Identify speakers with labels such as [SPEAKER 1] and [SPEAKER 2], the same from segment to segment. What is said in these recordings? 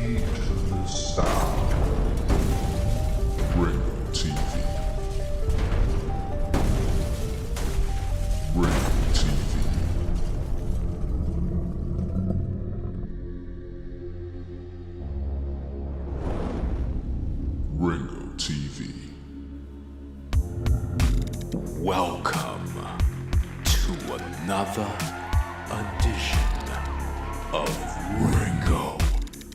[SPEAKER 1] to the sound. Ringo TV. Ringo TV. Ringo TV.
[SPEAKER 2] Welcome to another edition of Ringo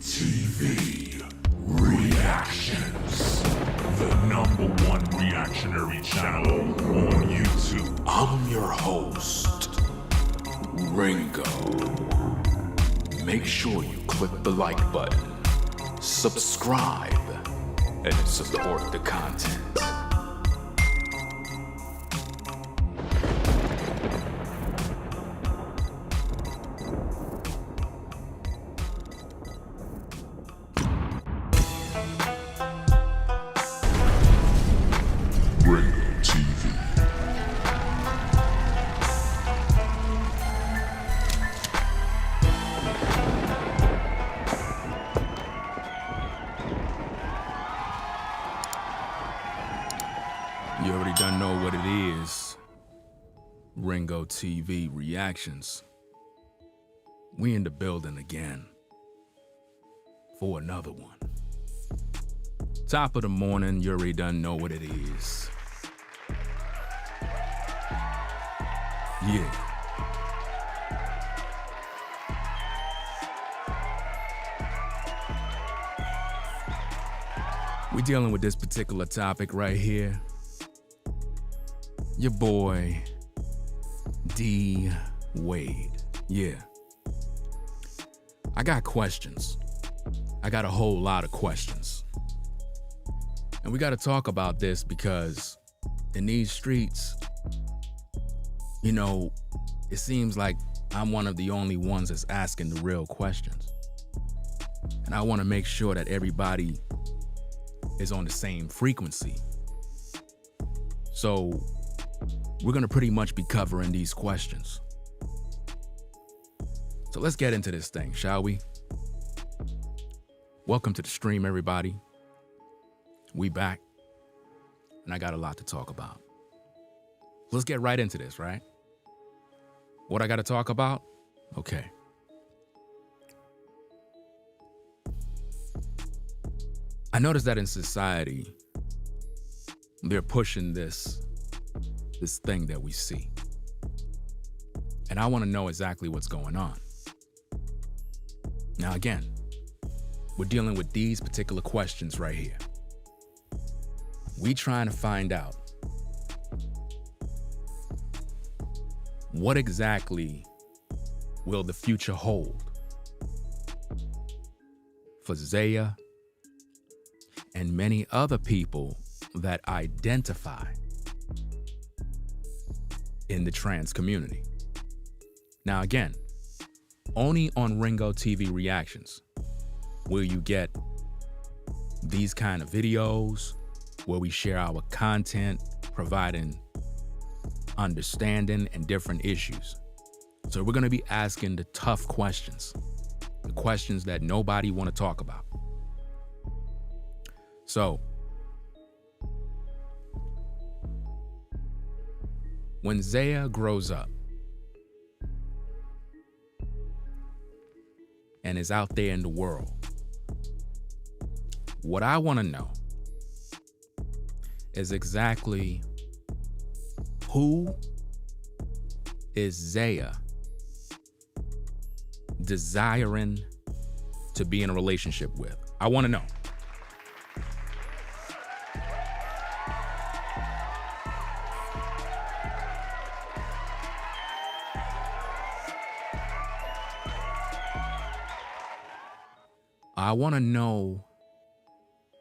[SPEAKER 2] TV Reactions, the #1 reactionary channel on YouTube. I'm your host, Ringo. Make sure you click the like button, subscribe, and support the content.
[SPEAKER 1] Ringo TV.
[SPEAKER 3] You already done know what it is. Ringo TV Reactions. We in the building again for another one. Top of the morning, you already done know what it is. Yeah. We're dealing with this particular topic right here. Your boy, D. Wade. Yeah. I got questions. I got a whole lot of questions. And we got to talk about this because in these streets, you know, it seems like I'm one of the only ones that's asking the real questions. And I want to make sure that everybody is on the same frequency. So we're going to pretty much be covering these questions. So let's get into this thing, shall we? Welcome to the stream, everybody. We back, and I got a lot to talk about. Let's get right into this, right? What I got to talk about? Okay. I noticed that in society, they're pushing this thing that we see. And I want to know exactly what's going on. Now, again, we're dealing with these particular questions right here. We trying to find out what exactly will the future hold for Zaya and many other people that identify in the trans community. Now again, only on Ringo TV Reactions will you get these kind of videos where we share our content, providing understanding and different issues. So we're gonna be asking the tough questions, the questions that nobody wanna talk about. So, when Zaya grows up and is out there in the world, what I want to know is exactly who is Zaya desiring to be in a relationship with. I want to know. I want to know,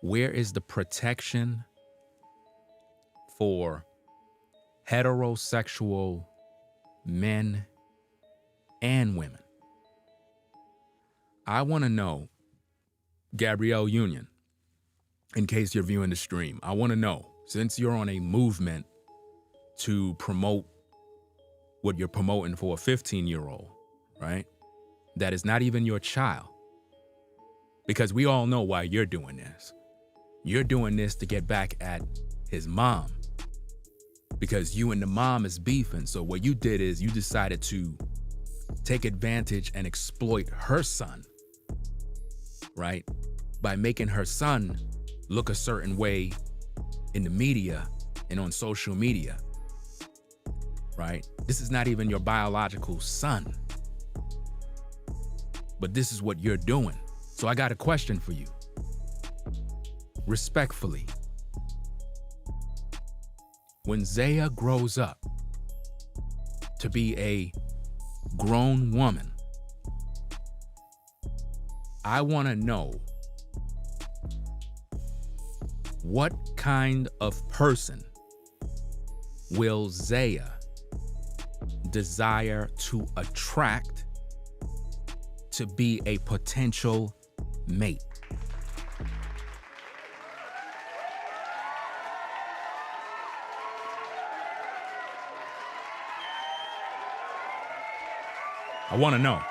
[SPEAKER 3] where is the protection for heterosexual men and women? I want to know, Gabrielle Union, in case you're viewing the stream, I want to know, since you're on a movement to promote what you're promoting for a 15-year-old, right? That is not even your child. Because we all know why you're doing this. You're doing this to get back at his mom. Because you and the mom is beefing. So what you did is you decided to take advantage and exploit her son, right? By making her son look a certain way in the media and on social media, right? This is not even your biological son, but this is what you're doing. So I got a question for you. Respectfully, when Zaya grows up to be a grown woman, I want to know what kind of person will Zaya desire to attract to be a potential mate? I want to know.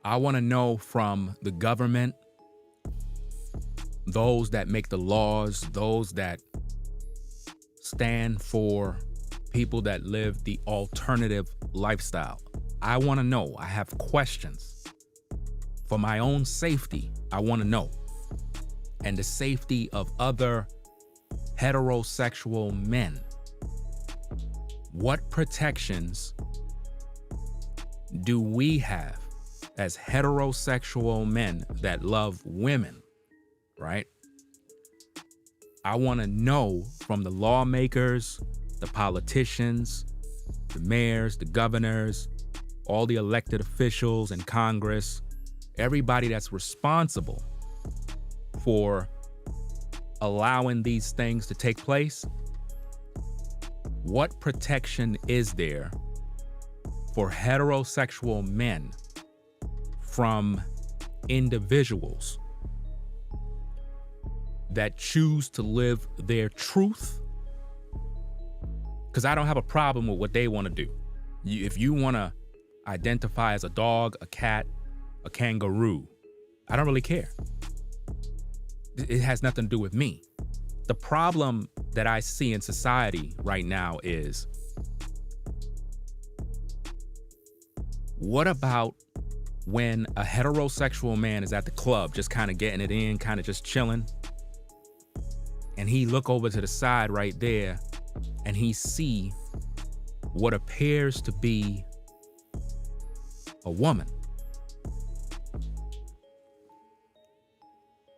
[SPEAKER 3] I want to know from the government, those that make the laws, those that stand for people that live the alternative lifestyle. I want to know. I have questions. For my own safety, I want to know. And the safety of other heterosexual men. What protections do we have as heterosexual men that love women, right? I want to know from the lawmakers, the politicians, the mayors, the governors, all the elected officials in Congress, everybody that's responsible for allowing these things to take place. What protection is there for heterosexual men from individuals that choose to live their truth? Because I don't have a problem with what they want to do. If you want to identify as a dog, a cat, a kangaroo, I don't really care. It has nothing to do with me. The problem that I see in society right now is, what about when a heterosexual man is at the club, just kind of getting it in, kind of just chilling, and he look over to the side right there and he see what appears to be a woman.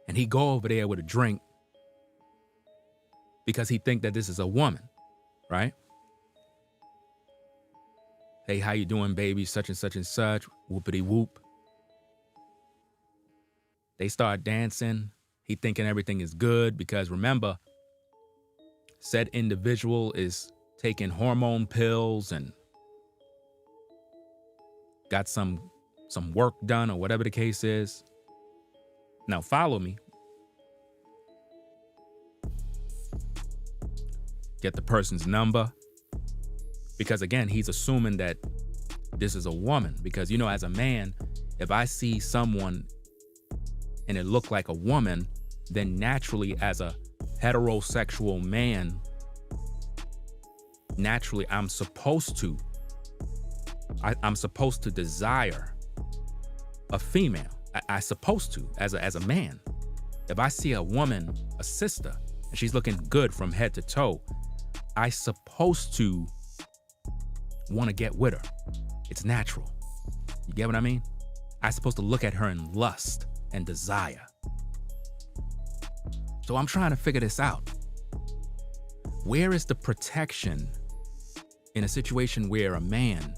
[SPEAKER 3] And he go over there with a drink because he think that this is a woman, right? Hey, how you doing, baby? Such and such and such, whoopity whoop. They start dancing. He thinking everything is good because remember, said individual is taking hormone pills and got some work done or whatever the case is. Now follow me. Get the person's number. Because again, he's assuming that this is a woman. Because, you know, as a man, if I see someone and it look like a woman, then naturally as a heterosexual man, naturally I'm supposed to desire a female. I supposed to, as a man. If I see a woman, a sister, and she's looking good from head to toe, I supposed to want to get with her. It's natural. You get what I mean? I'm supposed to look at her in lust and desire. So I'm trying to figure this out. Where is the protection in a situation where a man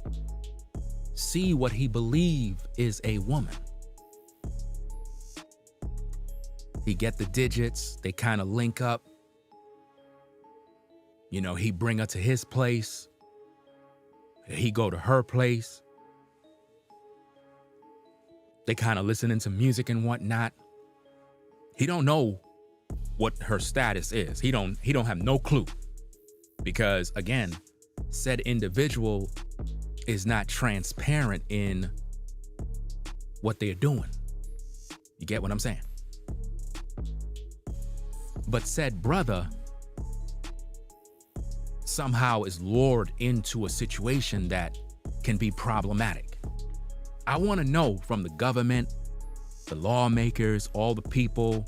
[SPEAKER 3] see what he believe is a woman? He get the digits, they kind of link up. You know, he bring her to his place. He go to her place. They kind of listening to music and whatnot. He don't know what her status is. He don't have no clue. Because again, said individual is not transparent in what they're doing. You get what I'm saying? But said brother somehow is lured into a situation that can be problematic. I want to know from the government, the lawmakers, all the people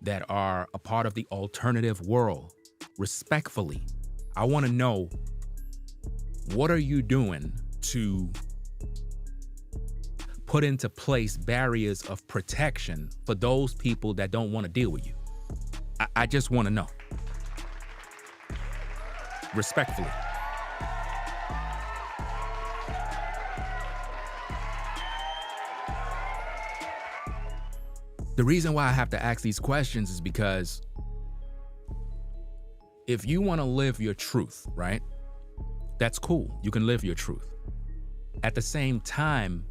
[SPEAKER 3] that are a part of the alternative world, respectfully, I want to know, what are you doing to put into place barriers of protection for those people that don't want to deal with you? I just want to know. Respectfully. The reason why I have to ask these questions is because if you want to live your truth, right? That's cool. You can live your truth. At the same time,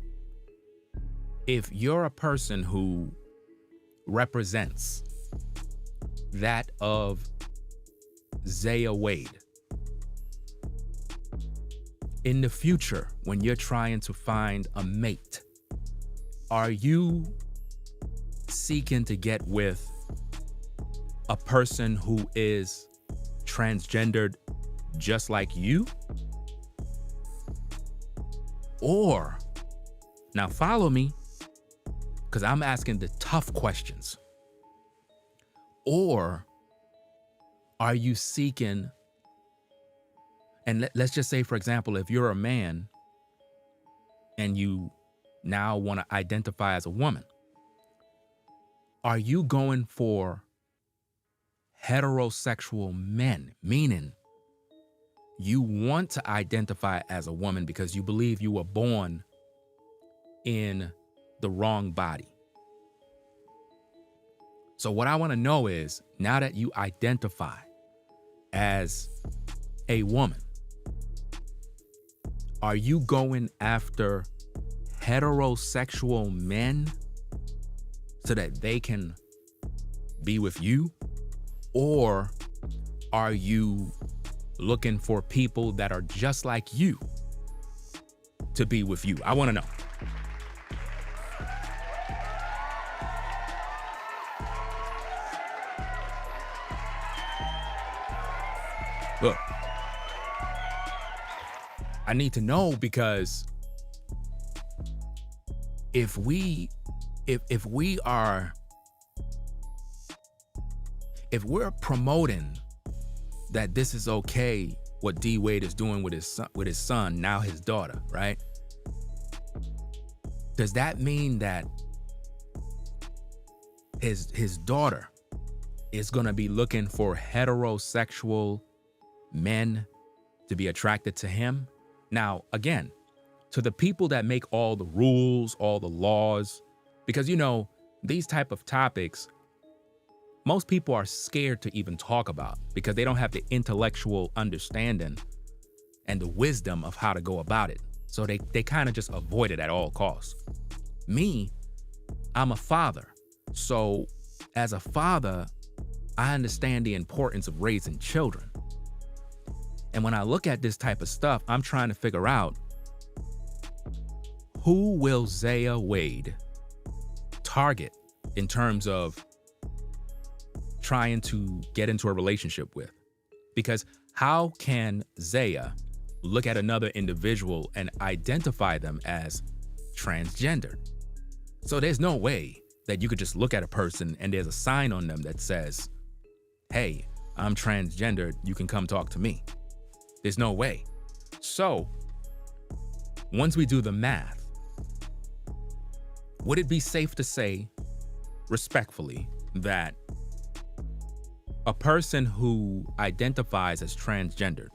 [SPEAKER 3] if you're a person who represents that of Zaya Wade, in the future, when you're trying to find a mate, are you seeking to get with a person who is transgendered just like you? Or, now follow me, because I'm asking the tough questions. Or are you seeking, and let's just say, for example, if you're a man and you now want to identify as a woman, are you going for heterosexual men, meaning you want to identify as a woman because you believe you were born in the wrong body? So what I want to know is, now that you identify as a woman, are you going after heterosexual men so that they can be with you? Or are you looking for people that are just like you to be with you? I want to know. Look, I need to know, because if we're promoting that this is okay, what D Wade is doing with his son, now his daughter, right? Does that mean that his daughter is gonna be looking for heterosexual men to be attracted to him? Now, again, to the people that make all the rules, all the laws, because, you know, these type of topics, most people are scared to even talk about because they don't have the intellectual understanding and the wisdom of how to go about it. So they kind of just avoid it at all costs. Me, I'm a father. So as a father, I understand the importance of raising children. And when I look at this type of stuff, I'm trying to figure out, who will Zaya Wade target in terms of trying to get into a relationship with? Because how can Zaya look at another individual and identify them as transgendered? So there's no way that you could just look at a person and there's a sign on them that says, hey, I'm transgendered, you can come talk to me. There's no way. So once we do the math, would it be safe to say, respectfully, that a person who identifies as transgendered,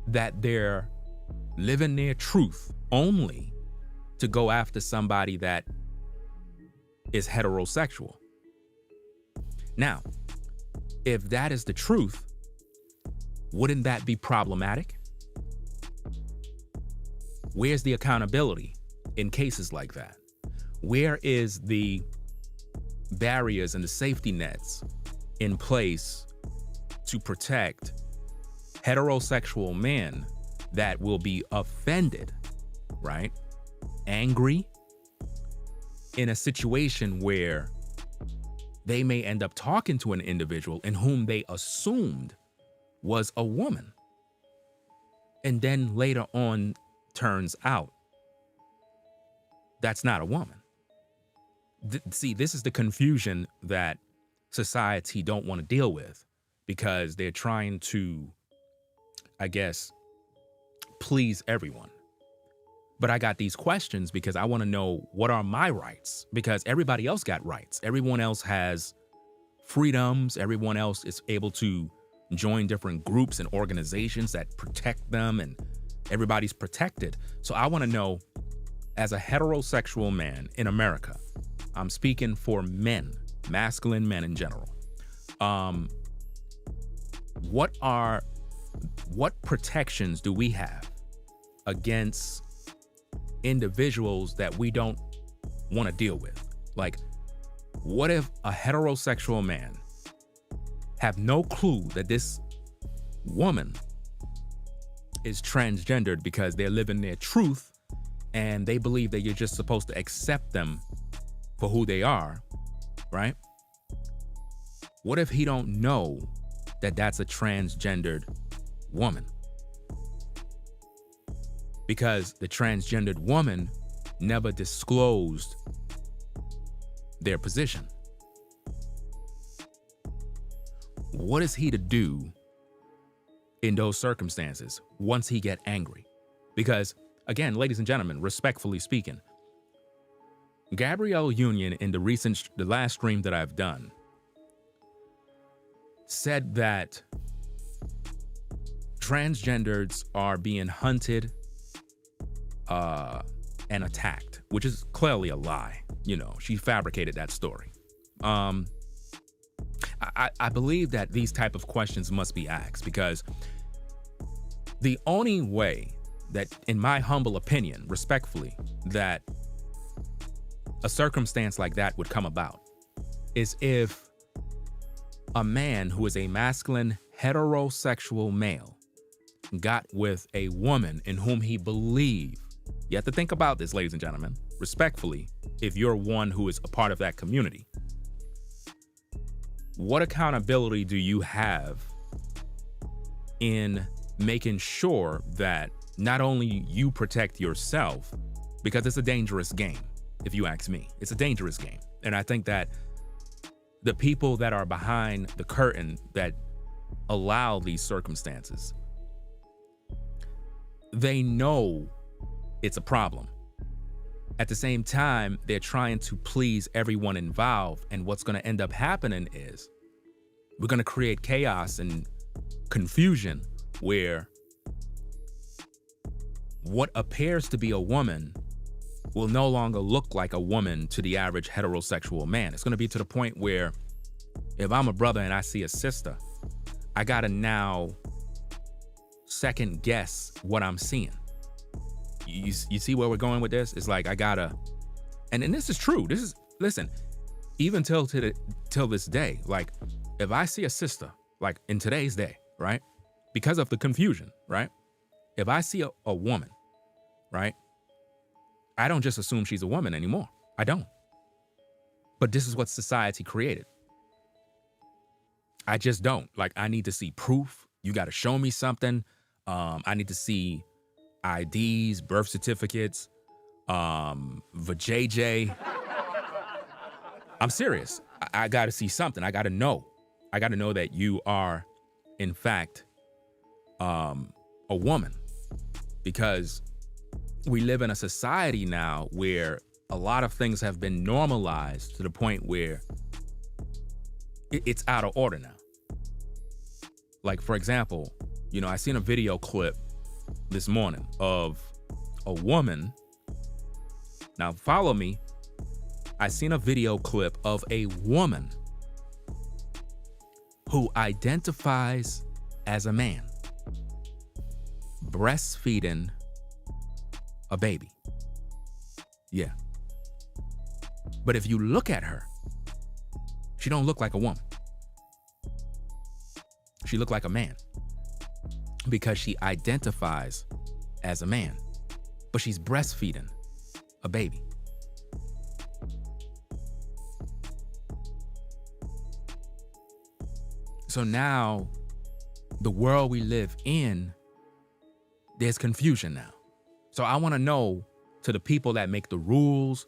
[SPEAKER 3] that they're living their truth only to go after somebody that is heterosexual? Now, if that is the truth, wouldn't that be problematic? Where's the accountability in cases like that? Where is the barriers and the safety nets in place to protect heterosexual men that will be offended, right? Angry, in a situation where they may end up talking to an individual in whom they assumed was a woman. And then later on turns out that's not a woman. See, this is the confusion that society don't want to deal with because they're trying to, I guess, please everyone. But I got these questions because I want to know, what are my rights? Because everybody else got rights. Everyone else has freedoms. Everyone else is able to join different groups and organizations that protect them, and everybody's protected. So I want to know, as a heterosexual man in America, I'm speaking for men, masculine men in general. What protections do we have against individuals that we don't want to deal with? Like, what if a heterosexual man have no clue that this woman is transgendered because they're living their truth and they believe that you're just supposed to accept them for who they are, right? What if he don't know that that's a transgendered woman? Because the transgendered woman never disclosed their position. What is he to do in those circumstances once he get angry? Because again, ladies and gentlemen, respectfully speaking, Gabrielle Union in the last stream that I've done said that transgenders are being hunted and attacked, which is clearly a lie. You know, she fabricated that story. I believe that these type of questions must be asked because the only way that, in my humble opinion, respectfully, that a circumstance like that would come about is if a man who is a masculine heterosexual male got with a woman in whom he believed. You have to think about this, ladies and gentlemen, respectfully, if you're one who is a part of that community. What accountability do you have in making sure that not only you protect yourself, because it's a dangerous game, if you ask me. It's a dangerous game. And I think that the people that are behind the curtain that allow these circumstances, they know it's a problem. At the same time, they're trying to please everyone involved. And what's going to end up happening is we're going to create chaos and confusion where what appears to be a woman will no longer look like a woman to the average heterosexual man. It's going to be to the point where if I'm a brother and I see a sister, I got to now second guess what I'm seeing. You see where we're going with this? It's like I gotta, and this is true. Listen, even till this day, like if I see a sister, like in today's day, right? Because of the confusion, right? If I see a woman, right? I don't just assume she's a woman anymore. I don't. But this is what society created. I just don't. Like, I need to see proof. You got to show me something. I need to see IDs, birth certificates, vajayjay. I'm serious. I got to see something. I got to know. I got to know that you are, in fact, a woman. Because we live in a society now where a lot of things have been normalized to the point where it's out of order now. Like, for example, you know, I seen a video clip this morning of a woman. Now, follow me. I seen a video clip of a woman who identifies as a man breastfeeding a baby. Yeah. But if you look at her, she don't look like a woman. She look like a man because she identifies as a man, but she's breastfeeding a baby. So now, the world we live in, there's confusion now. So I want to know, to the people that make the rules,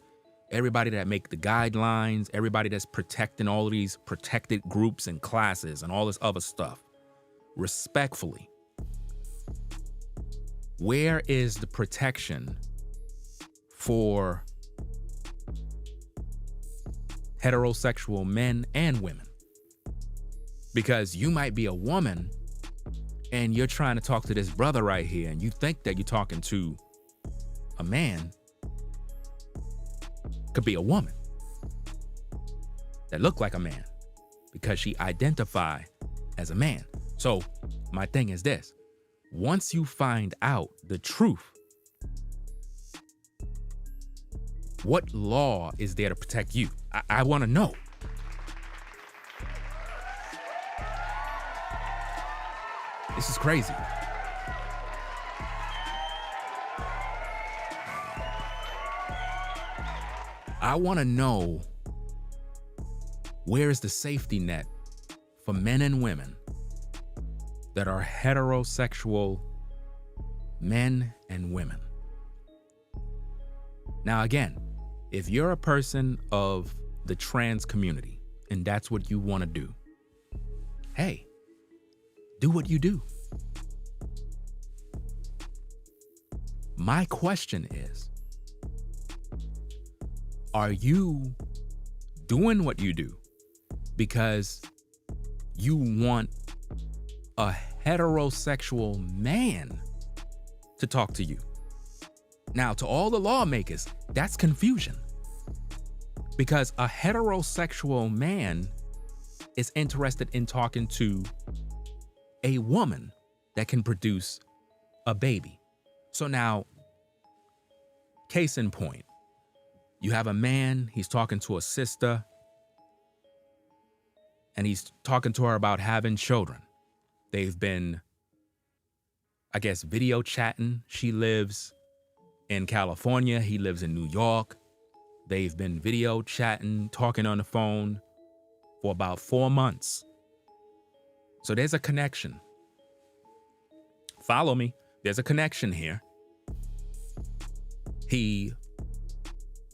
[SPEAKER 3] everybody that make the guidelines, everybody that's protecting all of these protected groups and classes and all this other stuff, respectfully, where is the protection for heterosexual men and women? Because you might be a woman and you're trying to talk to this brother right here, and you think that you're talking to a man. Could be a woman that look like a man because she identify as a man. So my thing is this: once you find out the truth, what law is there to protect you? I want to know. This is crazy. I want to know, where is the safety net for men and women that are heterosexual men and women? Now, again, if you're a person of the trans community and that's what you want to do, hey, do what you do. My question is, are you doing what you do because you want a heterosexual man to talk to you? Now, to all the lawmakers, that's confusion, because a heterosexual man is interested in talking to a woman that can produce a baby. So now, case in point, you have a man, he's talking to a sister, and he's talking to her about having children. They've been, I guess, video chatting. She lives in California, he lives in New York. They've been video chatting, talking on the phone for about 4 months. So there's a connection. Follow me. There's a connection here. He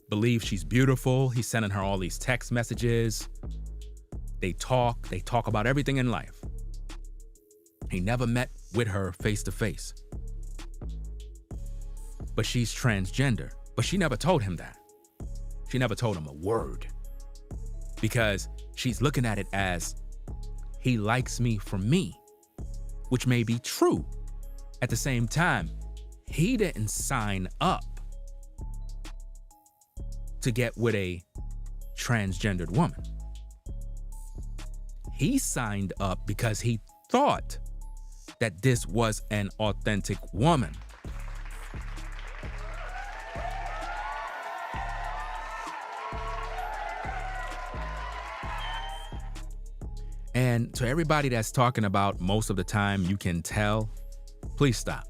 [SPEAKER 3] believes she's beautiful. He's sending her all these text messages. They talk about everything in life. He never met with her face to face. But she's transgender. But she never told him that. She never told him a word. Because she's looking at it as, he likes me for me, which may be true. At the same time, he didn't sign up to get with a transgendered woman. He signed up because he thought that this was an authentic woman. And to everybody that's talking about most of the time you can tell, please stop.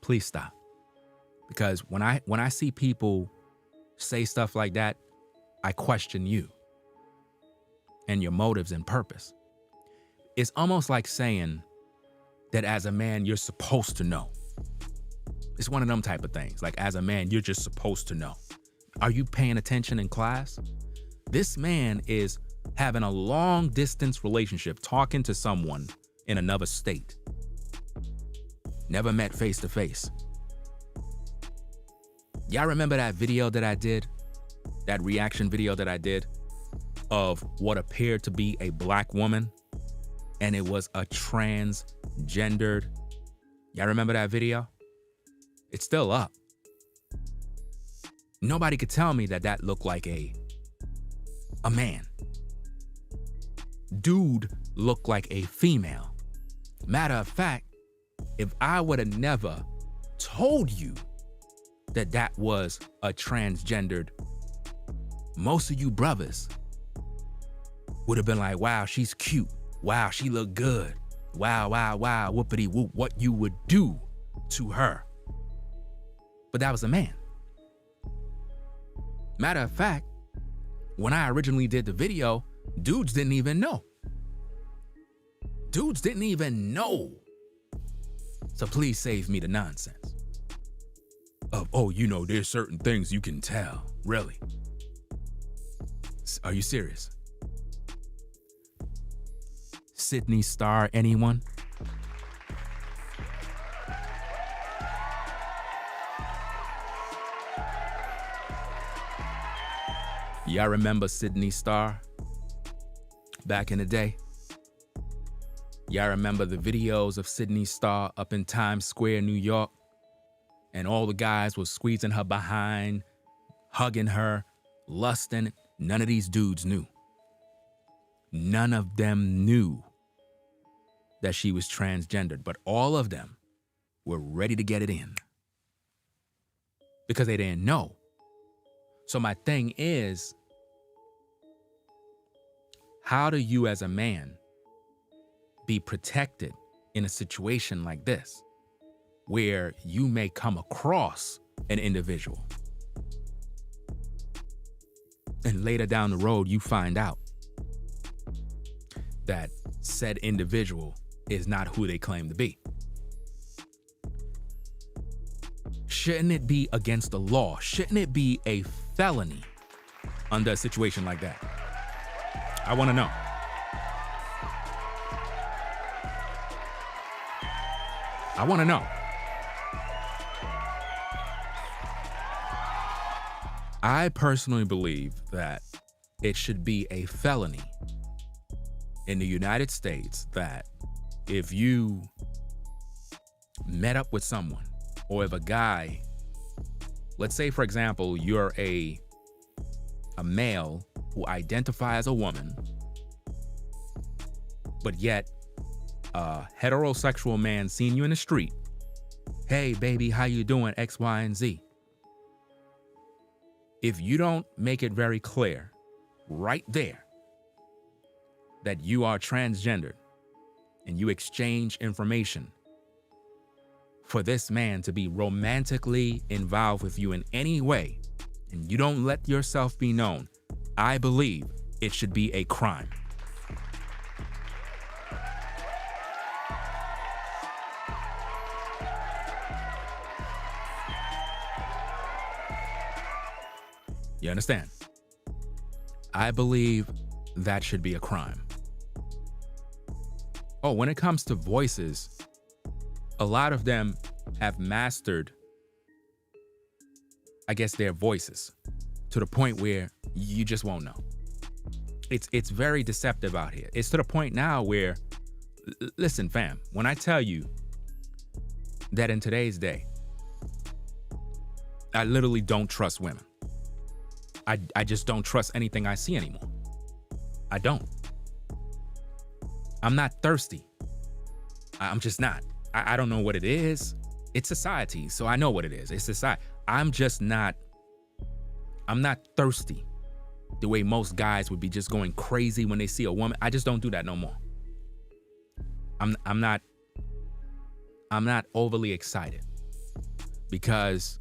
[SPEAKER 3] Please stop. Because when I see people say stuff like that, I question you and your motives and purpose. It's almost like saying that as a man, you're supposed to know. It's one of them type of things. Like, as a man, you're just supposed to know. Are you paying attention in class? This man is having a long distance relationship, talking to someone in another state. Never met face to face. Y'all remember that video that I did? That reaction video that I did of what appeared to be a black woman, and it was a transgendered. Y'all remember that video? It's still up. Nobody could tell me that that looked like a man. Dude looked like a female. Matter of fact, if I would have never told you that that was a transgendered, most of you brothers would have been like, wow, she's cute. Wow, she look good. Wow, wow, wow, whoopity whoop, what you would do to her. But that was a man. Matter of fact, when I originally did the video, dudes didn't even know. Dudes didn't even know. So please save me the nonsense of, oh, there's certain things you can tell. Really? Are you serious? Sydney Star, anyone? Y'all remember Sydney Star back in the day? Y'all remember the videos of Sydney Star up in Times Square, New York? And all the guys were squeezing her behind, hugging her, lusting. None of these dudes knew. None of them knew that she was transgendered, but all of them were ready to get it in because they didn't know. So my thing is, how do you as a man be protected in a situation like this where you may come across an individual and later down the road you find out that said individual is not who they claim to be? Shouldn't it be against the law? Shouldn't it be a felony under a situation like that? I want to know. I want to know. I personally believe that it should be a felony in the United States that if you met up with someone, or if a guy, let's say for example, you're a male who identifies as a woman, but yet a heterosexual man seen you in the street. Hey baby, how you doing? X, Y, and Z. If you don't make it very clear right there that you are transgendered and you exchange information for this man to be romantically involved with you in any way, and you don't let yourself be known, I believe it should be a crime. You understand? I believe that should be a crime. Oh, when it comes to voices, a lot of them have mastered, I guess, their voices to the point where you just won't know. It's very deceptive out here. It's to the point now where, listen, fam, when I tell you that in today's day, I literally don't trust women. I just don't trust anything I see anymore. I don't. I'm not thirsty. I'm just not. I don't know what it is. It's society, so I know what it is. It's society. I'm not thirsty the way most guys would be just going crazy when they see a woman. I just don't do that no more. I'm not overly excited because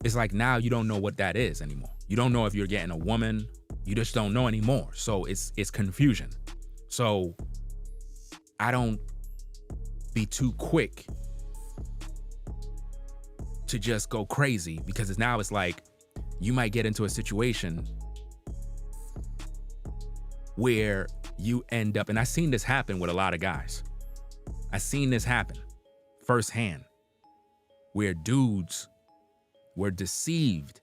[SPEAKER 3] it's like now you don't know what that is anymore. You don't know if you're getting a woman. You just don't know anymore. So it's confusion. So I don't be too quick to just go crazy because now it's like you might get into a situation where you end up, and I've seen this happen with a lot of guys. I've seen this happen firsthand where dudes were deceived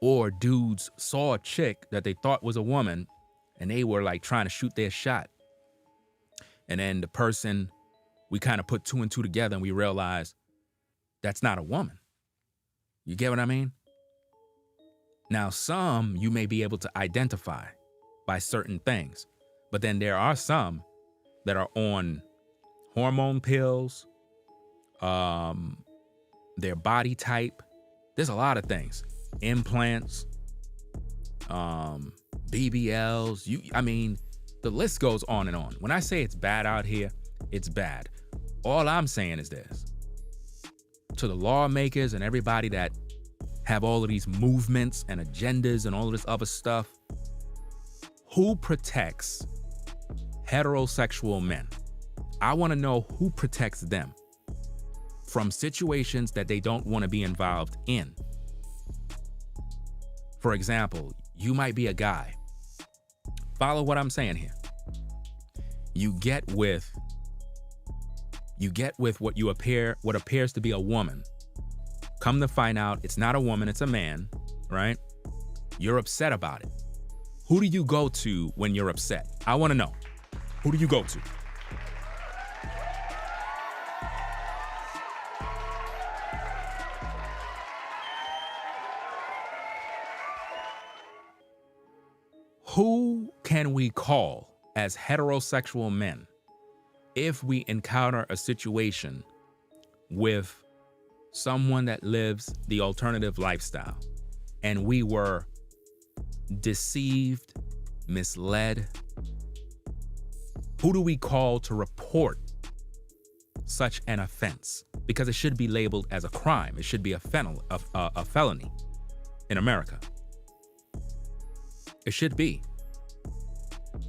[SPEAKER 3] or dudes saw a chick that they thought was a woman and they were like trying to shoot their shot. And then the person, we kind of put two and two together and we realized that's not a woman. You get what I mean? Now, some you may be able to identify by certain things, but then there are some that are on hormone pills, their body type. There's a lot of things. Implants, BBLs. The list goes on and on. When I say it's bad out here, it's bad. All I'm saying is this. To the lawmakers and everybody that have all of these movements and agendas and all of this other stuff, who protects heterosexual men. I want to know who protects them from situations that they don't want to be involved in. For example, you might be a guy. Follow what I'm saying here. You get with what appears to be a woman. Come to find out it's not a woman, it's a man, right? You're upset about it. Who do you go to when you're upset? I want to know. Who do you go to? Who can we call as heterosexual men if we encounter a situation with someone that lives the alternative lifestyle and we were deceived, misled? Who do we call to report such an offense? Because it should be labeled as a crime. It should be a felony in America. It should be.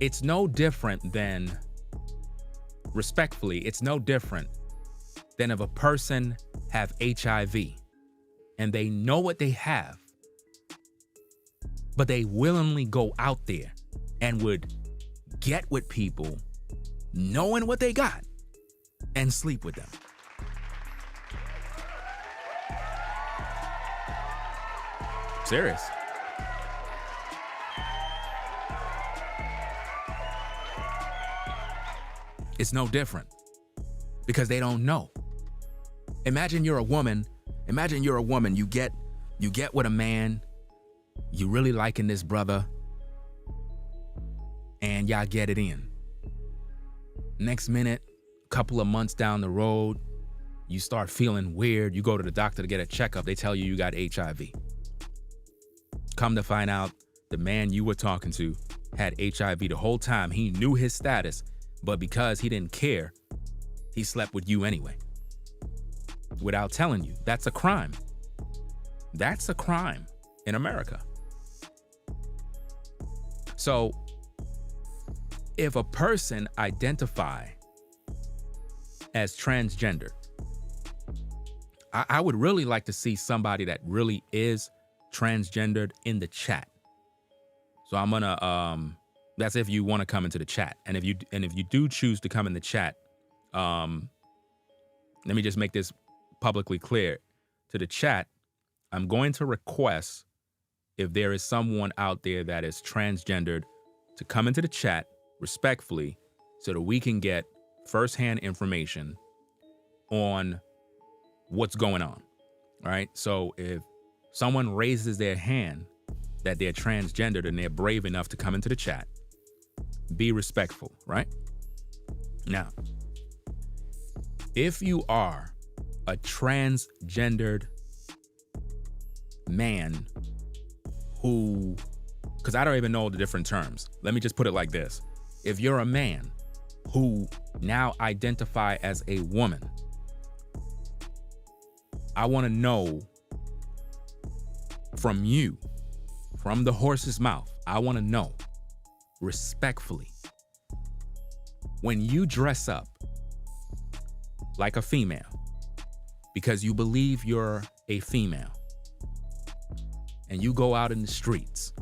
[SPEAKER 3] It's no different than, respectfully, it's no different than if a person have HIV and they know what they have, but they willingly go out there and would get with people knowing what they got and sleep with them. Serious. It's no different because they don't know. Imagine you're a woman. You get with a man. You really liking this brother, and y'all get it in. Next minute, couple of months down the road, you start feeling weird. You go to the doctor to get a checkup. They tell you got HIV. Come to find out, the man you were talking to had HIV the whole time. He knew his status, but because he didn't care, he slept with you anyway. Without telling you. That's a crime. That's a crime in America. So, if a person identify as transgender, I would really like to see somebody that really is transgendered in the chat. So I'm gonna that's if you want to come into the chat. And if you do choose to come in the chat, let me just make this publicly clear to the chat. I'm going to request, if there is someone out there that is transgendered, to come into the chat respectfully so that we can get firsthand information on what's going on. All right. So if someone raises their hand that they're transgendered and they're brave enough to come into the chat, be respectful, right? Now, if you are a transgendered man who, because I don't even know the different terms. Let me just put it like this. If you're a man who now identify as a woman, I want to know from you, from the horse's mouth, I want to know respectfully, when you dress up like a female because you believe you're a female and you go out in the streets,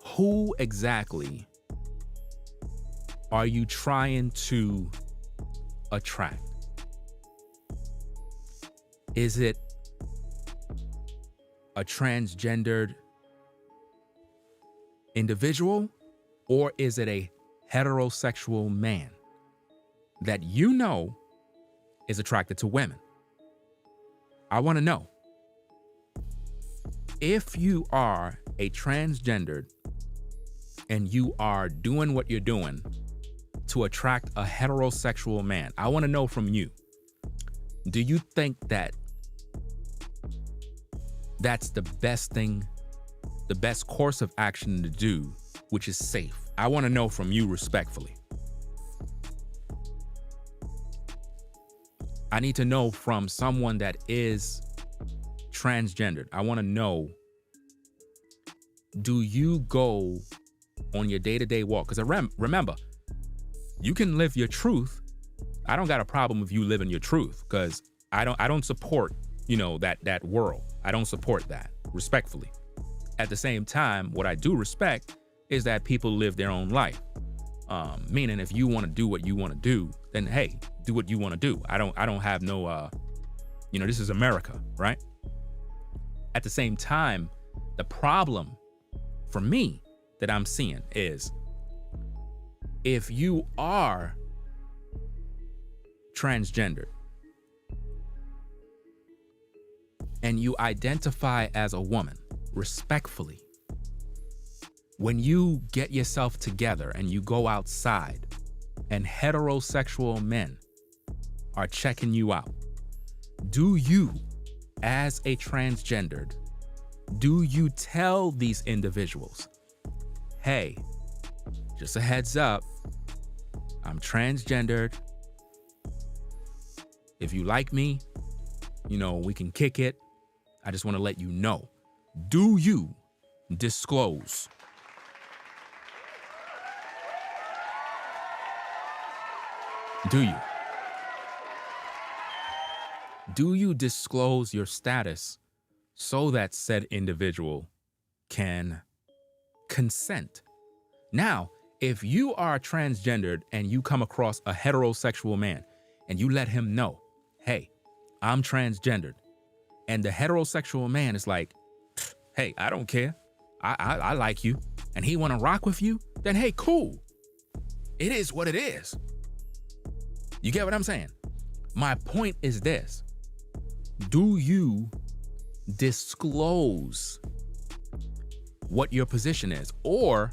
[SPEAKER 3] who exactly are you trying to attract? Is it a transgendered individual, or is it a heterosexual man that you know is attracted to women? I want to know. If you are a transgendered and you are doing what you're doing to attract a heterosexual man, I want to know from you, do you think that that's the best thing, the best course of action to do, which is safe? I want to know from you respectfully. I need to know from someone that is transgendered. I want to know, do you go on your day-to-day walk. Because remember, you can live your truth. I don't got a problem with you living your truth, because I don't support, that world. I don't support that, respectfully. At the same time, what I do respect is that people live their own life. Meaning if you want to do what you want to do, then hey, do what you want to do. I don't have no, this is America, right? At the same time, the problem for me that I'm seeing is, if you are transgender and you identify as a woman, respectfully, when you get yourself together and you go outside and heterosexual men are checking you out, do you, as a transgendered, do you tell these individuals, hey, just a heads up, I'm transgendered. If you like me, we can kick it. I just want to let you know. Do you disclose? Do you? Do you disclose your status so that said individual can consent? Now, if you are transgendered and you come across a heterosexual man and you let him know, hey, I'm transgendered, and the heterosexual man is like, hey, I don't care. I like you, and he want to rock with you, then hey, cool. It is what it is. You get what I'm saying? My point is this. Do you disclose what your position is? Or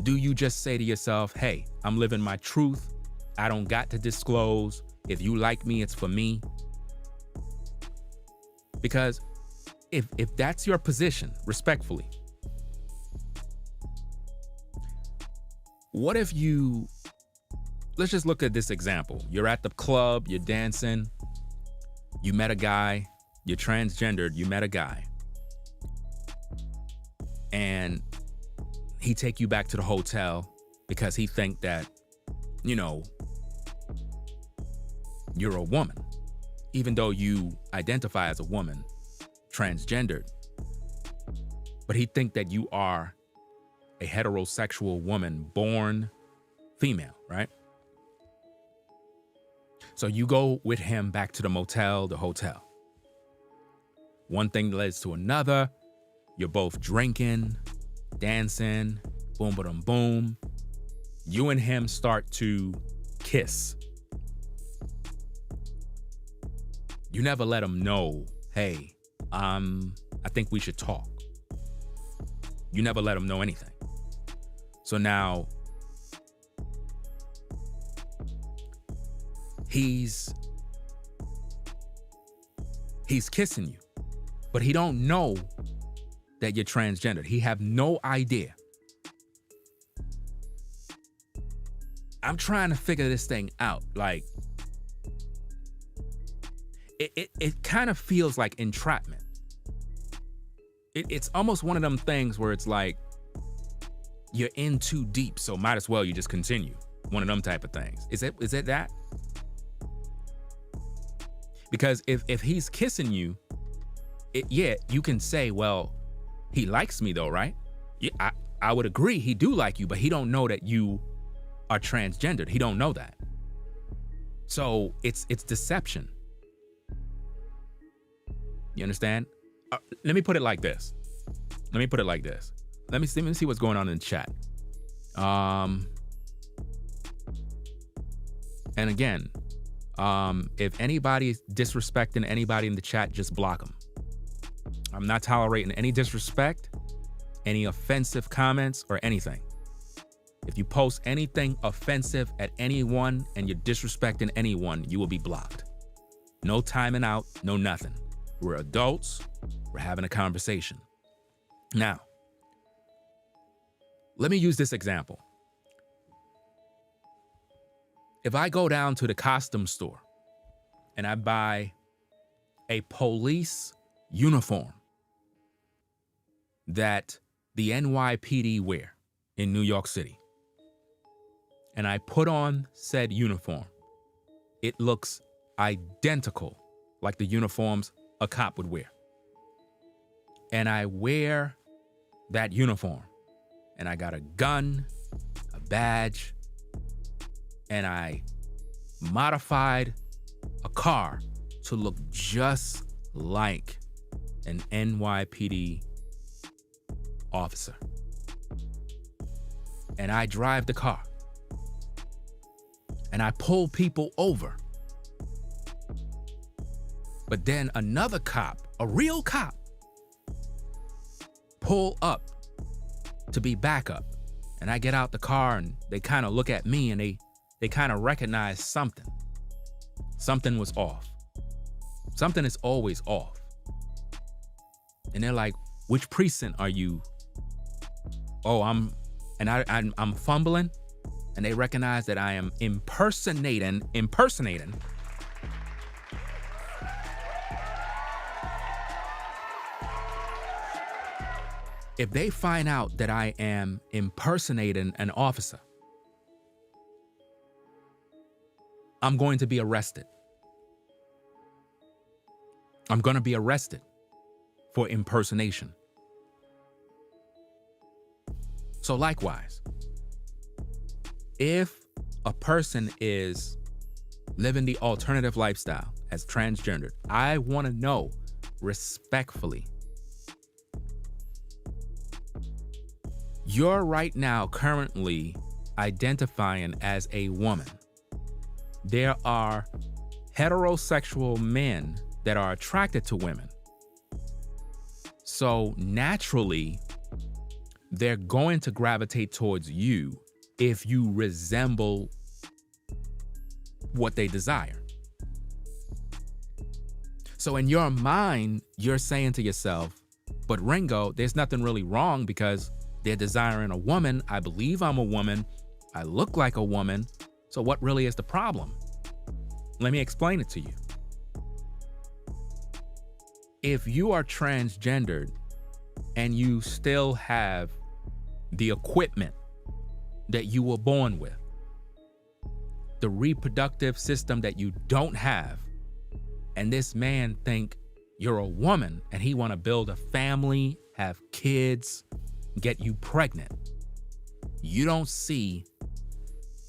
[SPEAKER 3] do you just say to yourself, hey, I'm living my truth. I don't got to disclose. If you like me, it's for me. Because if that's your position, respectfully, what if let's just look at this example. You're at the club, you're dancing, you met a guy, you're transgendered, you met a guy, and he take you back to the hotel because he think that, you're a woman, even though you identify as a woman, transgendered, but he think that you are a heterosexual woman born female, right? So you go with him back to the hotel. One thing leads to another. You're both drinking, dancing, boom, boom, boom. You and him start to kiss. You never let him know, hey, I think we should talk. You never let him know anything. So now he's kissing you, but he don't know that you're transgendered. He have no idea. I'm trying to figure this thing out. Like, it kind of feels like entrapment. It's almost one of them things where it's like you're in too deep, so might as well you just continue. One of them type of things. Is it that? Because if he's kissing you, you can say, well, he likes me though, right? Yeah, I would agree he do like you, but he don't know that you are transgendered. He don't know that. So it's deception. You understand? Let me put it like this. Let me see what's going on in the chat. And again, if anybody's disrespecting anybody in the chat, just block them. I'm not tolerating any disrespect, any offensive comments, or anything. If you post anything offensive at anyone and you're disrespecting anyone, you will be blocked. No timing out, no nothing. We're adults. We're having a conversation. Now, let me use this example. If I go down to the costume store and I buy a police uniform that the NYPD wear in New York City. And I put on said uniform. It looks identical like the uniforms a cop would wear. And I wear that uniform. And I got a gun, a badge, and I modified a car to look just like an NYPD officer. And I drive the car. And I pull people over. But then another cop, a real cop, pull up to be backup. And I get out the car and they kind of look at me and they kind of recognize something. Something was off. Something is always off. And they're like, which precinct are you? Oh, I'm fumbling. And they recognize that I am impersonating. If they find out that I am impersonating an officer, I'm going to be arrested. I'm going to be arrested for impersonation. So likewise, if a person is living the alternative lifestyle as transgendered, I want to know respectfully, you're right now currently identifying as a woman. There are heterosexual men that are attracted to women. So naturally, they're going to gravitate towards you if you resemble what they desire. So in your mind, you're saying to yourself, but Ringo, there's nothing really wrong because they're desiring a woman. I believe I'm a woman. I look like a woman. So what really is the problem? Let me explain it to you. If you are transgendered and you still have the equipment that you were born with, the reproductive system that you don't have, and this man think you're a woman and he want to build a family, have kids, get you pregnant, you don't see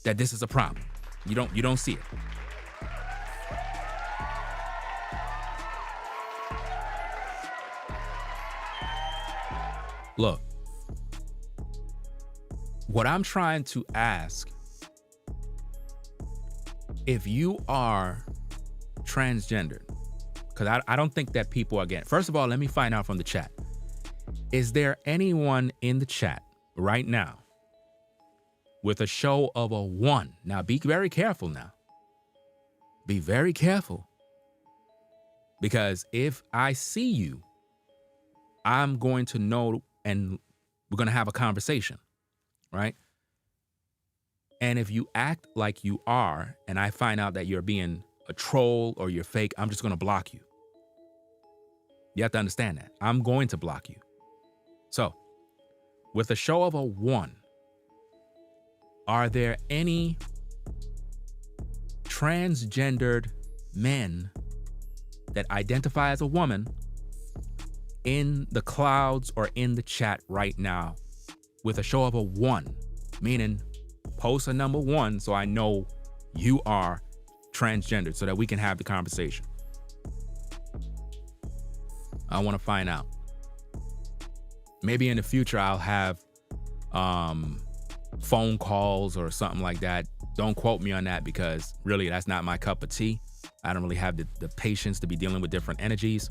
[SPEAKER 3] that this is a problem. You don't see it. Look, what I'm trying to ask, if you are transgendered, because I don't think that people are getting, first of all, let me find out from the chat. Is there anyone in the chat right now with a show of a 1? Now, be very careful now. Be very careful. Because if I see you, I'm going to know and we're going to have a conversation, right? And if you act like you are, and I find out that you're being a troll or you're fake, I'm just going to block you. You have to understand that. I'm going to block you. So, with a show of a 1, are there any transgendered men that identify as a woman in the clouds or in the chat right now with a show of a 1, meaning post a number 1 so I know you are transgendered so that we can have the conversation. I want to find out. Maybe in the future I'll have phone calls or something like that. Don't quote me on that because really that's not my cup of tea. I don't really have the patience to be dealing with different energies.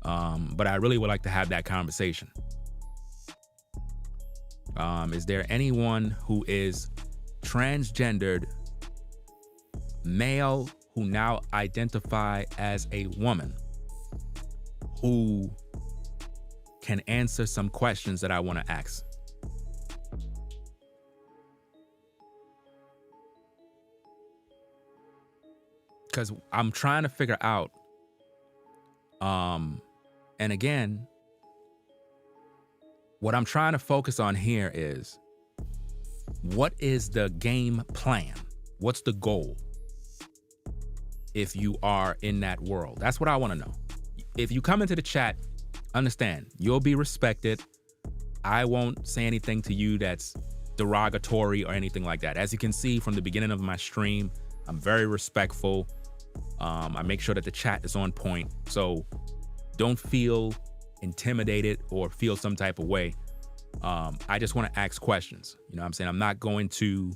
[SPEAKER 3] But I really would like to have that conversation. Is there anyone who is transgendered male who now identify as a woman who can answer some questions that I want to ask? Because I'm trying to figure out, and again, What I'm trying to focus on here is, what is the game plan? What's the goal? If you are in that world, that's what I want to know. If you come into the chat, understand, you'll be respected. I won't say anything to you that's derogatory or anything like that. As you can see from the beginning of my stream, I'm very respectful. I make sure that the chat is on point. So don't feel intimidated or feel some type of way. I just want to ask questions. You know what I'm saying? I'm not going to,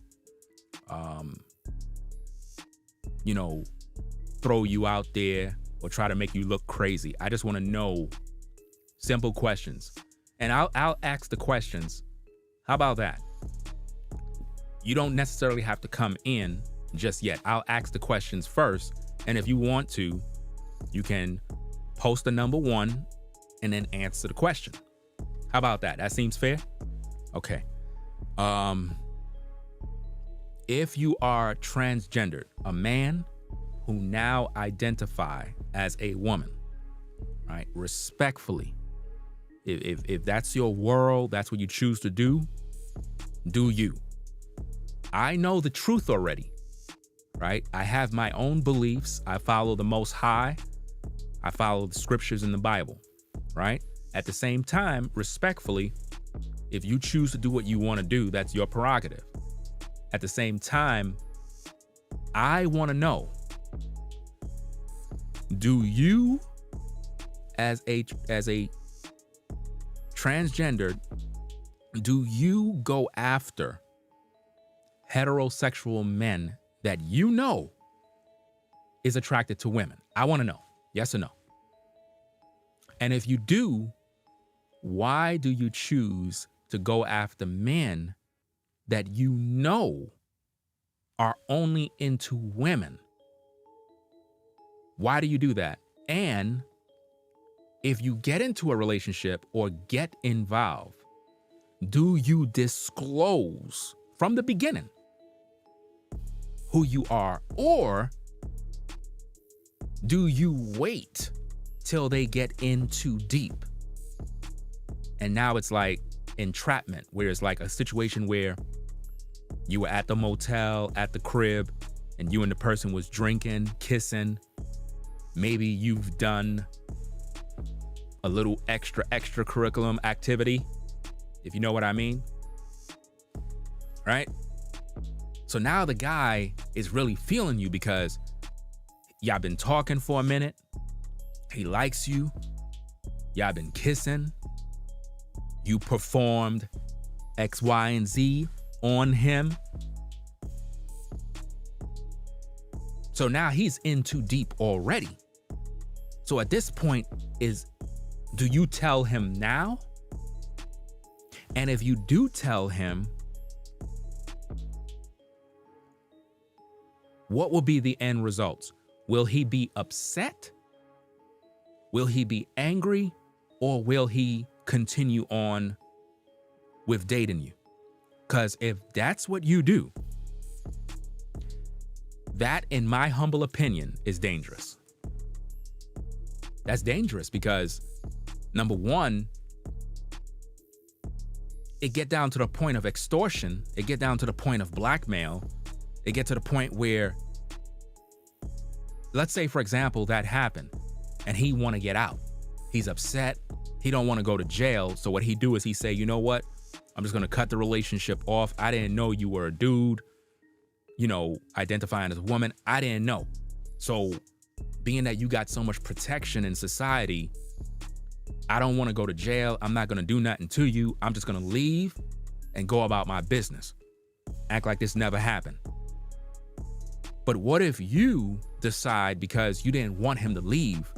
[SPEAKER 3] throw you out there or try to make you look crazy. I just want to know simple questions. And I'll ask the questions. How about that? You don't necessarily have to come in just yet. I'll ask the questions first. And if you want to, you can post the number 1 and then answer the question. How about that? That seems fair? Okay. If you are transgendered, a man who now identify as a woman, right? Respectfully, if that's your world, that's what you choose to do you. I know the truth already, right? I have my own beliefs. I follow the Most High. I follow the scriptures in the Bible, right? At the same time, respectfully, if you choose to do what you want to do, that's your prerogative. At the same time, I want to know, do you as a transgendered, do you go after heterosexual men that you know is attracted to women? I want to know. Yes or no? And if you do, why do you choose to go after men that you know are only into women? Why do you do that? And if you get into a relationship or get involved, do you disclose from the beginning who you are, or do you wait till they get in too deep? And now it's like entrapment, where it's like a situation where you were at the motel, at the crib, and you and the person was drinking, kissing. Maybe you've done a little extracurriculum activity, if you know what I mean, right? So now the guy is really feeling you because y'all been talking for a minute. He likes you. Y'all been kissing. You performed X, Y, and Z on him. So now he's in too deep already. So at this point do you tell him now? And if you do tell him, what will be the end results? Will he be upset? Will he be angry? Or will he continue on with dating you? Because if that's what you do, that, in my humble opinion, is dangerous. That's dangerous because, number one, it get down to the point of extortion. It get down to the point of blackmail. It get to the point where, let's say, for example, that happened and he want to get out. He's upset. He don't want to go to jail. So what he do is he say, you know what? I'm just going to cut the relationship off. I didn't know you were a dude, identifying as a woman. I didn't know. So being that you got so much protection in society, I don't want to go to jail. I'm not going to do nothing to you. I'm just going to leave and go about my business. Act like this never happened. But what if you decide, because you didn't want him to leave,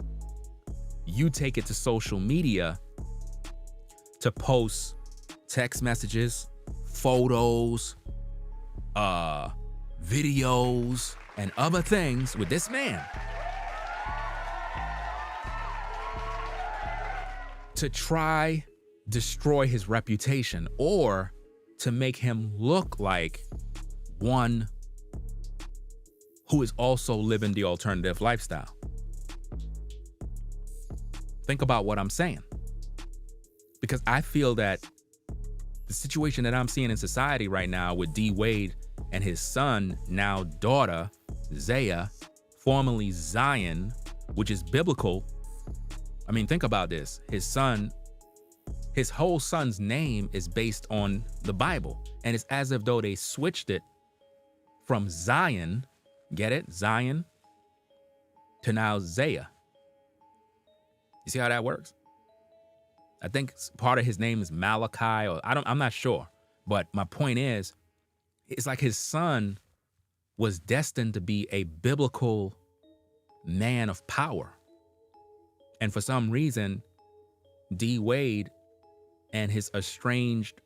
[SPEAKER 3] you take it to social media to post text messages, photos, videos, and other things with this man to try destroy his reputation, or to make him look like one who is also living the alternative lifestyle. Think about what I'm saying. Because I feel that the situation that I'm seeing in society right now with D. Wade and his son, now daughter, Zaya, formerly Zion, which is biblical. I mean, think about this. His whole son's name is based on the Bible. And it's as if though they switched it from Zion, get it? Zion, to now Zaya. You see how that works? I think part of his name is Malachi, or I'm not sure. But my point is, it's like his son was destined to be a biblical man of power. And for some reason, D. Wade and his estranged,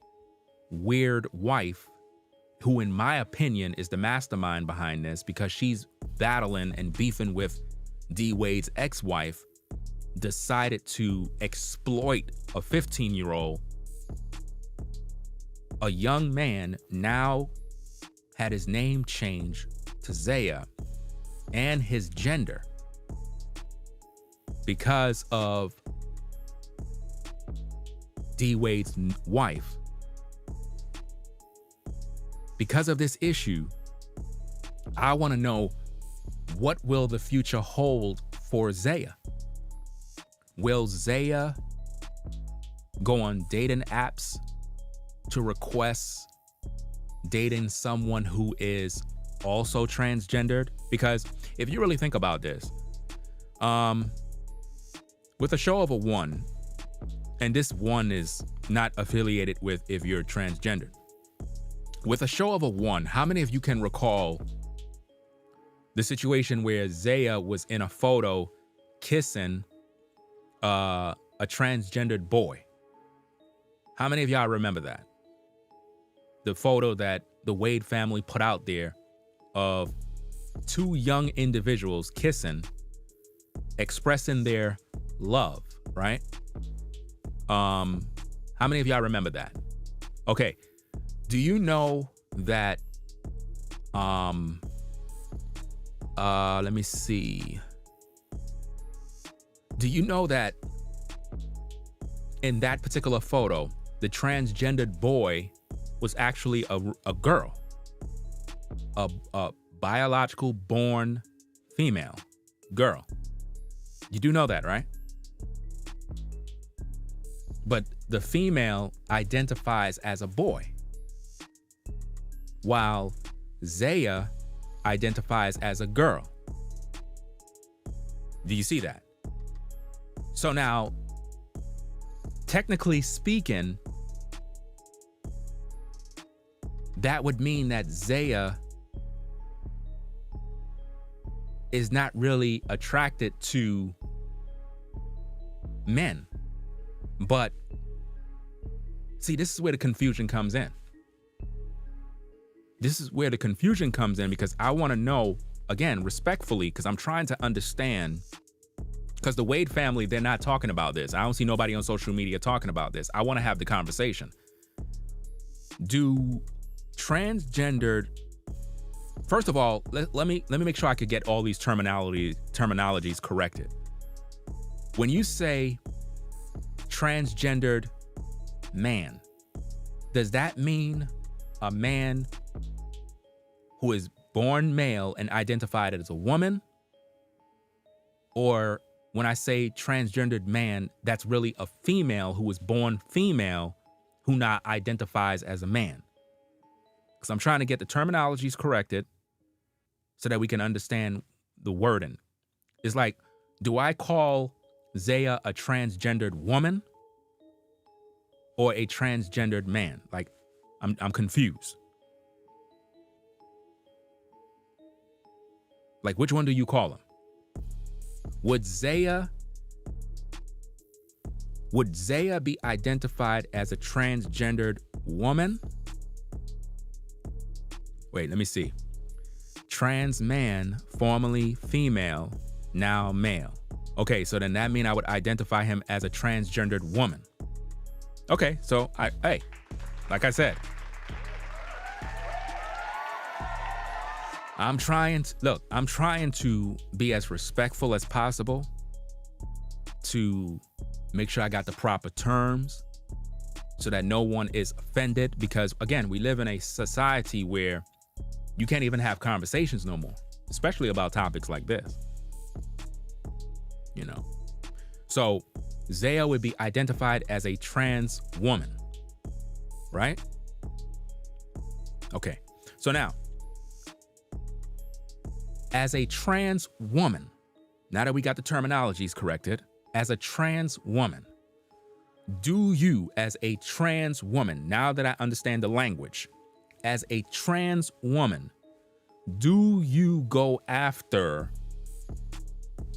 [SPEAKER 3] weird wife, who in my opinion is the mastermind behind this because she's battling and beefing with D. Wade's ex-wife, decided to exploit a 15-year-old. A young man now had his name changed to Zaya and his gender because of D. Wade's wife. Because of this issue, I want to know, what will the future hold for Zaya? Will Zaya go on dating apps to request dating someone who is also transgendered? Because if you really think about this, with a show of a 1, and this 1 is not affiliated with if you're transgendered. With a show of a 1, how many of you can recall the situation where Zaya was in a photo kissing a transgendered boy? How many of y'all remember that? The photo that the Wade family put out there of 2 young individuals kissing, expressing their love, right? How many of y'all remember that? Okay. Do you know that, let me see. Do you know that in that particular photo, the transgendered boy was actually a girl, a biological born female girl? You do know that, right? But the female identifies as a boy, while Zaya identifies as a girl. Do you see that? So now, technically speaking, that would mean that Zaya is not really attracted to men. But see, this is where the confusion comes in. This is where the confusion comes in, because I want to know, again, respectfully, because I'm trying to understand, because the Wade family, they're not talking about this. I don't see nobody on social media talking about this. I want to have the conversation. Do transgendered, first of all, let me make sure I could get all these terminologies corrected. When you say transgendered man, does that mean a man who is born male and identified as a woman? Or when I say transgendered man, that's really a female who was born female who now identifies as a man? Because I'm trying to get the terminologies corrected so that we can understand the wording. It's like, do I call Zaya a transgendered woman or a transgendered man? Like, I'm confused. Like, which one do you call him? Would Zaya be identified as a transgendered woman? Wait, let me see. Trans man, formerly female, now male. Okay, so then that means I would identify him as a transgendered woman. Okay, so hey, like I said, I'm trying to be as respectful as possible to make sure I got the proper terms so that no one is offended, because again, we live in a society where you can't even have conversations no more, especially about topics like this. So Zaya would be identified as a trans woman, right? Okay, so now, as a trans woman, now that we got the terminologies corrected, as a trans woman, do you, as a trans woman, now that I understand the language, as a trans woman, do you go after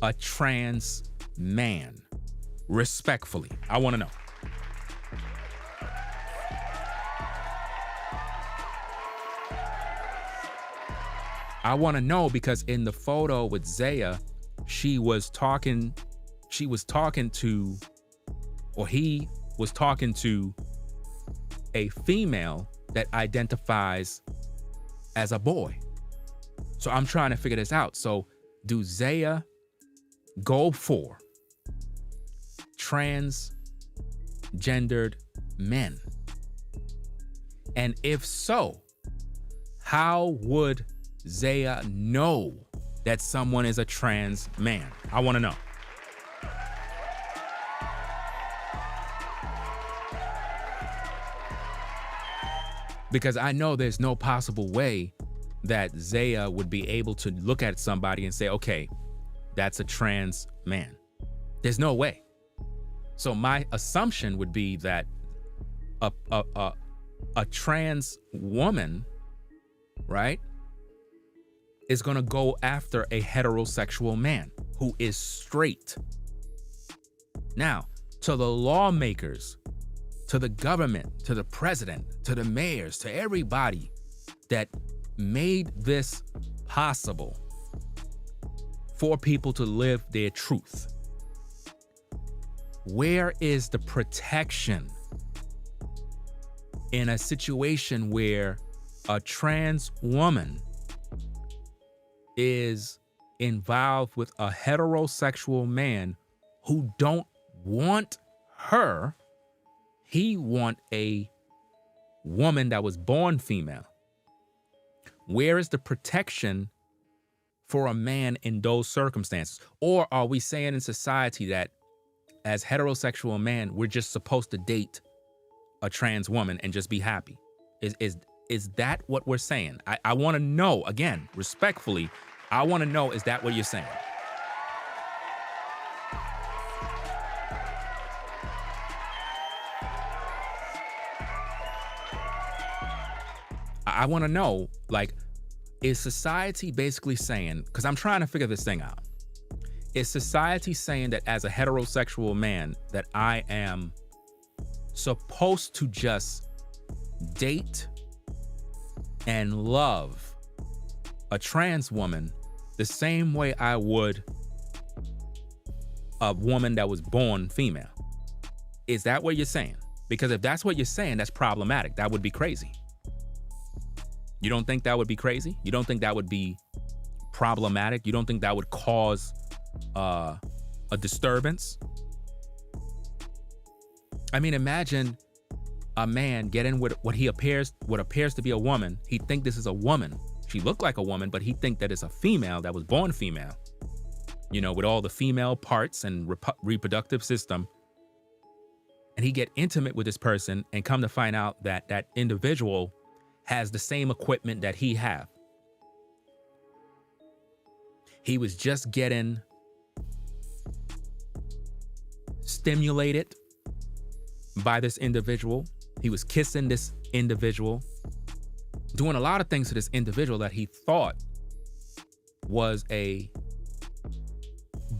[SPEAKER 3] a trans man? Respectfully, I want to know. I want to know because in the photo with Zaya, he was talking to a female that identifies as a boy. So I'm trying to figure this out. So do Zaya go for transgendered men? And if so, how would Zaya know that someone is a trans man? I want to know. Because I know there's no possible way that Zaya would be able to look at somebody and say, okay, that's a trans man. There's no way. So my assumption would be that a trans woman, right, is gonna go after a heterosexual man who is straight. Now, to the lawmakers, to the government, to the president, to the mayors, to everybody that made this possible for people to live their truth, where is the protection in a situation where a trans woman is involved with a heterosexual man who don't want her? He want a woman that was born female. Where is the protection for a man in those circumstances? Or are we saying in society that as heterosexual men, we're just supposed to date a trans woman and just be happy? Is that what we're saying? I want to know, again, respectfully, I want to know, is that what you're saying? I want to know, like, is society basically saying, because I'm trying to figure this thing out, is society saying that as a heterosexual man that I am supposed to just date and love a trans woman the same way I would a woman that was born female? Is that what you're saying? Because if that's what you're saying, that's problematic. That would be crazy. You don't think that would be crazy? You don't think that would be problematic? You don't think that would cause a disturbance? I mean, imagine a man getting with what appears to be a woman. He'd think this is a woman. She looked like a woman, but he'd think that it's a female that was born female. You know, with all the female parts and reproductive system. And he get intimate with this person and come to find out that that individual has the same equipment that he have. He was just getting stimulated by this individual. He was kissing this individual, doing a lot of things to this individual that he thought was a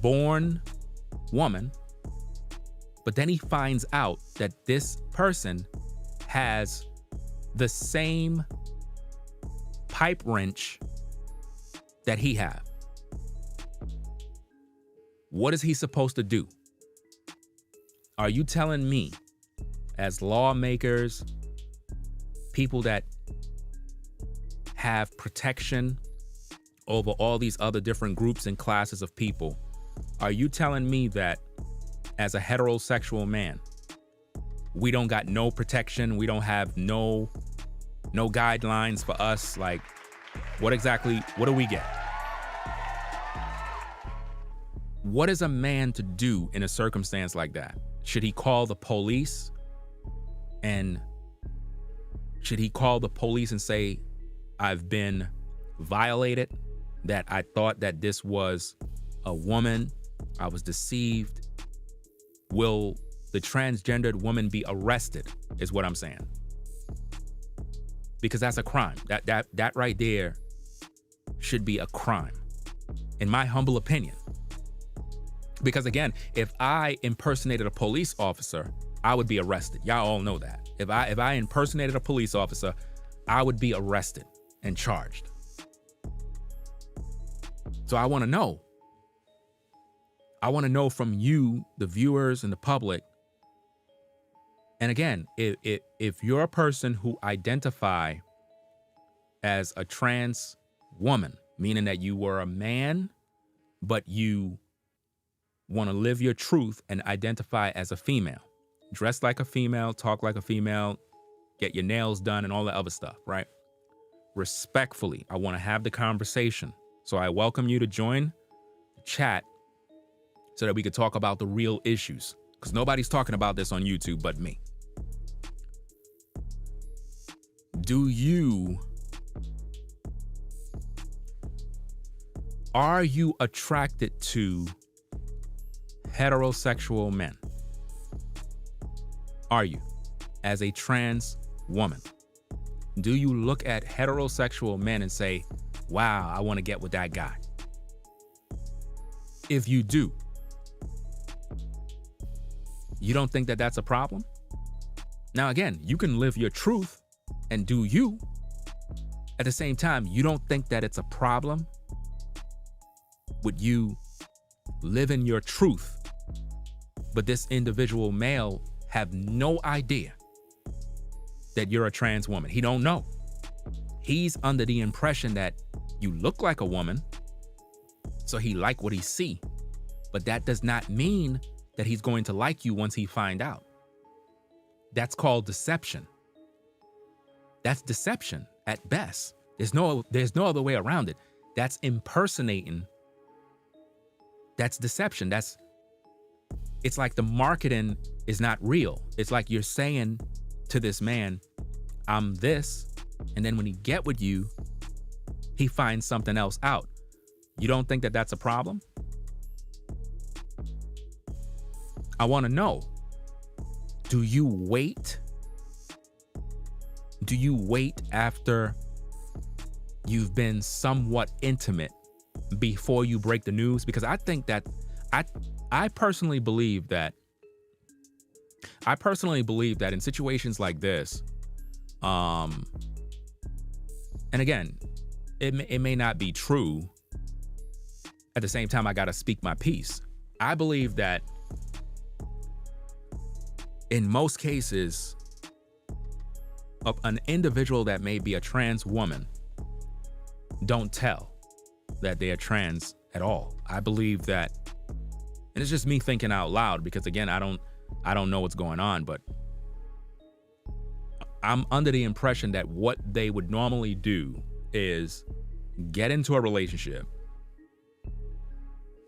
[SPEAKER 3] born woman. But then he finds out that this person has the same pipe wrench that he have. What is he supposed to do? Are you telling me, as lawmakers, people that have protection over all these other different groups and classes of people, are you telling me that as a heterosexual man, we don't got no protection. We don't have no guidelines for us. Like, what do we get? What is a man to do in a circumstance like that? Should he call the police? And should he call the police and say, I've been violated, that I thought that this was a woman, I was deceived? Will the transgendered woman be arrested, is what I'm saying. Because that's a crime. That right there should be a crime, in my humble opinion. Because again, if I impersonated a police officer, I would be arrested. Y'all all know that. If I impersonated a police officer, I would be arrested and charged. So I want to know. I want to know from you, the viewers and the public. And again, if you're a person who identify as a trans woman, meaning that you were a man, but you want to live your truth and identify as a female, dress like a female, talk like a female, get your nails done and all that other stuff, right? Respectfully, I want to have the conversation. So I welcome you to join the chat so that we could talk about the real issues, because nobody's talking about this on YouTube but me. Are you attracted to heterosexual men? Are you, as a trans woman? Do you look at heterosexual men and say, wow, I want to get with that guy? If you do, you don't think that that's a problem? Now, again, you can live your truth and do you. At the same time, you don't think that it's a problem with you living your truth, but this individual male have no idea that you're a trans woman. He don't know. He's under the impression that you look like a woman, so he like what he see, but that does not mean that he's going to like you once he find out. That's called deception. That's deception at best. There's no other way around it. That's impersonating. That's deception. It's like the marketing is not real. It's like you're saying to this man, I'm this, and then when he get with you, he finds something else out. You don't think that that's a problem? I want to know, do you wait? Do you wait after you've been somewhat intimate before you break the news? Because I think that I personally believe that in situations like this, and again, it may not be true. At the same time, I got to speak my piece. I believe that in most cases, an individual that may be a trans woman don't tell that they are trans at all. I believe that, and it's just me thinking out loud, because again, I don't know what's going on, but I'm under the impression that what they would normally do is get into a relationship,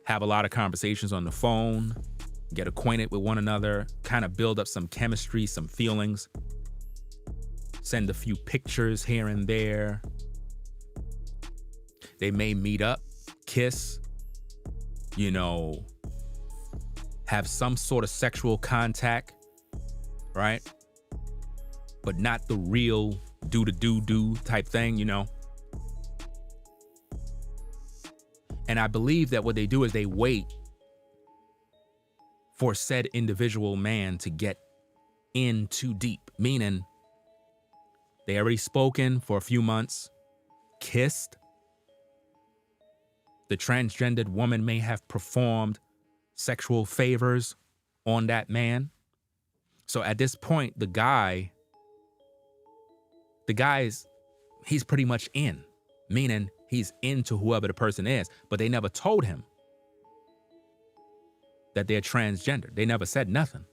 [SPEAKER 3] have a lot of conversations on the phone, get acquainted with one another, kind of build up some chemistry, some feelings, send a few pictures here and there. They may meet up, kiss, have some sort of sexual contact, right? But not the real do type thing, And I believe that what they do is they wait for said individual man to get in too deep, meaning they already spoken for a few months, kissed. The transgendered woman may have performed sexual favors on that man. So at this point, the guy's, he's pretty much in, meaning he's into whoever the person is, but they never told him that they're transgender. They never said nothing.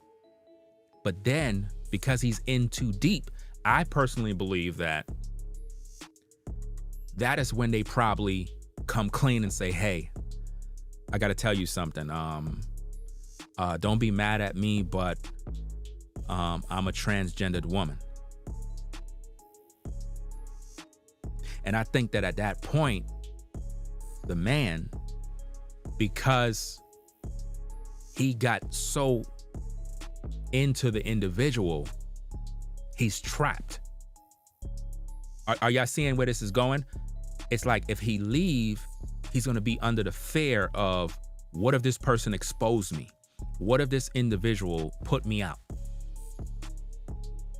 [SPEAKER 3] But then because he's in too deep. I personally believe that is when they probably come clean and say, hey, I got to tell you something. Don't be mad at me, but I'm a transgendered woman. And I think that at that point, the man, because he got so into the individual, he's trapped. Are y'all seeing where this is going? It's like if he leave, he's going to be under the fear of, what if this person exposed me? What if this individual put me out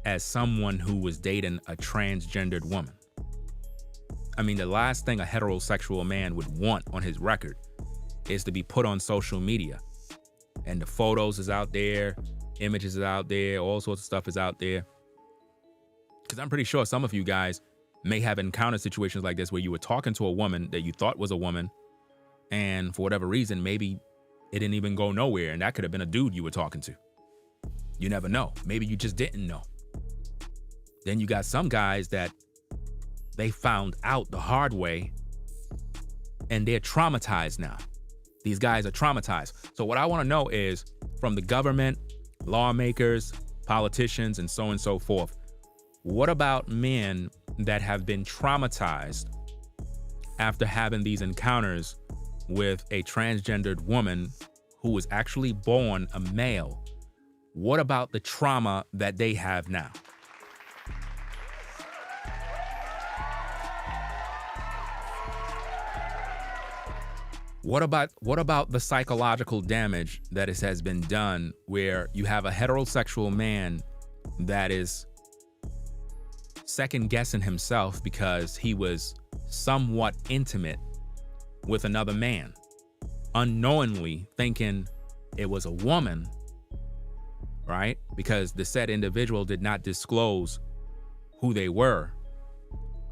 [SPEAKER 3] as someone who was dating a transgendered woman? I mean, the last thing a heterosexual man would want on his record is to be put on social media. And the photos is out there, images is out there, all sorts of stuff is out there. Because I'm pretty sure some of you guys may have encountered situations like this where you were talking to a woman that you thought was a woman, and for whatever reason, maybe it didn't even go nowhere, and that could have been a dude you were talking to. You never know. Maybe you just didn't know. Then you got some guys that they found out the hard way, and they're traumatized now. These guys are traumatized. So what I want to know is, from the government, lawmakers, politicians, and so forth, what about men that have been traumatized after having these encounters with a transgendered woman who was actually born a male? What about the trauma that they have now? What about the psychological damage that has been done, where you have a heterosexual man that is second guessing himself because he was somewhat intimate with another man, unknowingly thinking it was a woman, right? Because the said individual did not disclose who they were.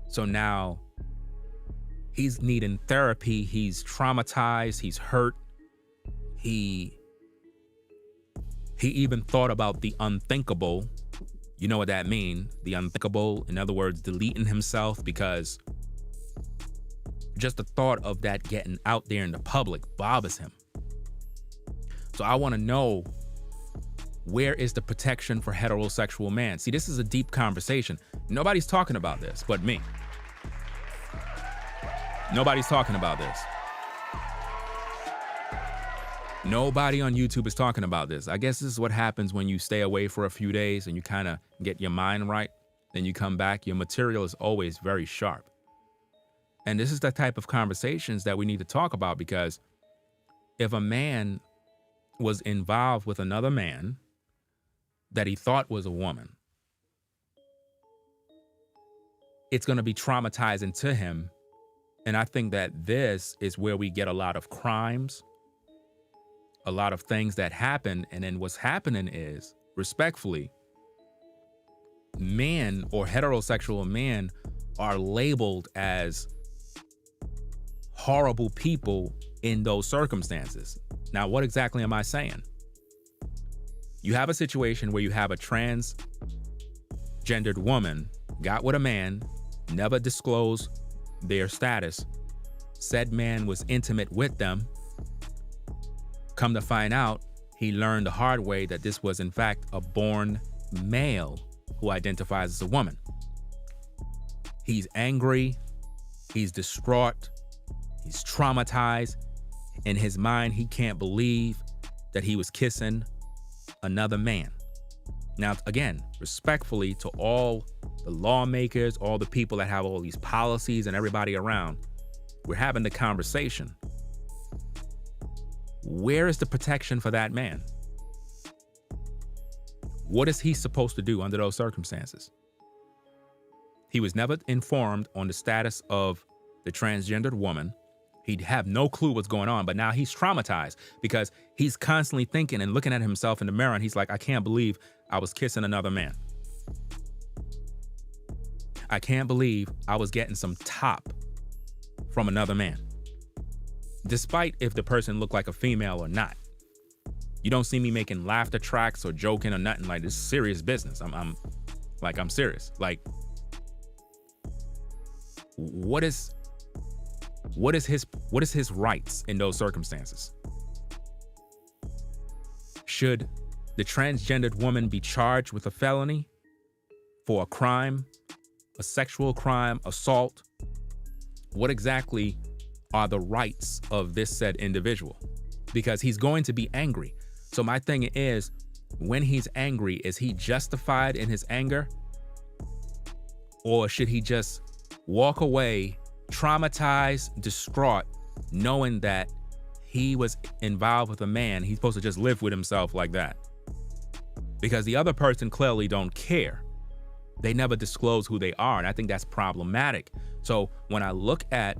[SPEAKER 3] So now he's needing therapy. He's traumatized. He's hurt. He even thought about the unthinkable. You know what that means? The unthinkable, in other words, deleting himself, because just the thought of that getting out there in the public bothers him. So I want to know, where is the protection for heterosexual men? See, this is a deep conversation. Nobody's talking about this but me. Nobody's talking about this. Nobody on YouTube is talking about this. I guess this is what happens when you stay away for a few days and you kind of get your mind right. Then you come back, your material is always very sharp. And this is the type of conversations that we need to talk about, because if a man was involved with another man that he thought was a woman, it's going to be traumatizing to him. And I think that this is where we get a lot of crimes, a lot of things that happen. And then what's happening is, respectfully, men or heterosexual men are labeled as horrible people in those circumstances. Now, what exactly am I saying? You have a situation where you have a transgendered woman got with a man, never disclosed their status. Said man was intimate with them. Come to find out, he learned the hard way that this was in fact a born male who identifies as a woman. He's angry, he's distraught, he's traumatized. In his mind, he can't believe that he was kissing another man. Now, again, respectfully to all the lawmakers, all the people that have all these policies and everybody around, we're having the conversation. Where is the protection for that man? What is he supposed to do under those circumstances? He was never informed on the status of the transgendered woman. He'd have no clue what's going on, but now he's traumatized because he's constantly thinking and looking at himself in the mirror, and he's like, I can't believe I was kissing another man. I can't believe I was getting some top from another man, despite if the person looked like a female or not. You don't see me making laughter tracks or joking or nothing. Like, this is serious business. I'm serious. Like, what is his rights in those circumstances? Should the transgendered woman be charged with a felony for a crime, a sexual crime, assault? What exactly are the rights of this said individual? Because he's going to be angry. So my thing is, when he's angry, is he justified in his anger? Or should he just walk away, traumatized, distraught, knowing that he was involved with a man? He's supposed to just live with himself like that. Because the other person clearly don't care. They never disclose who they are, and I think that's problematic. So when I look at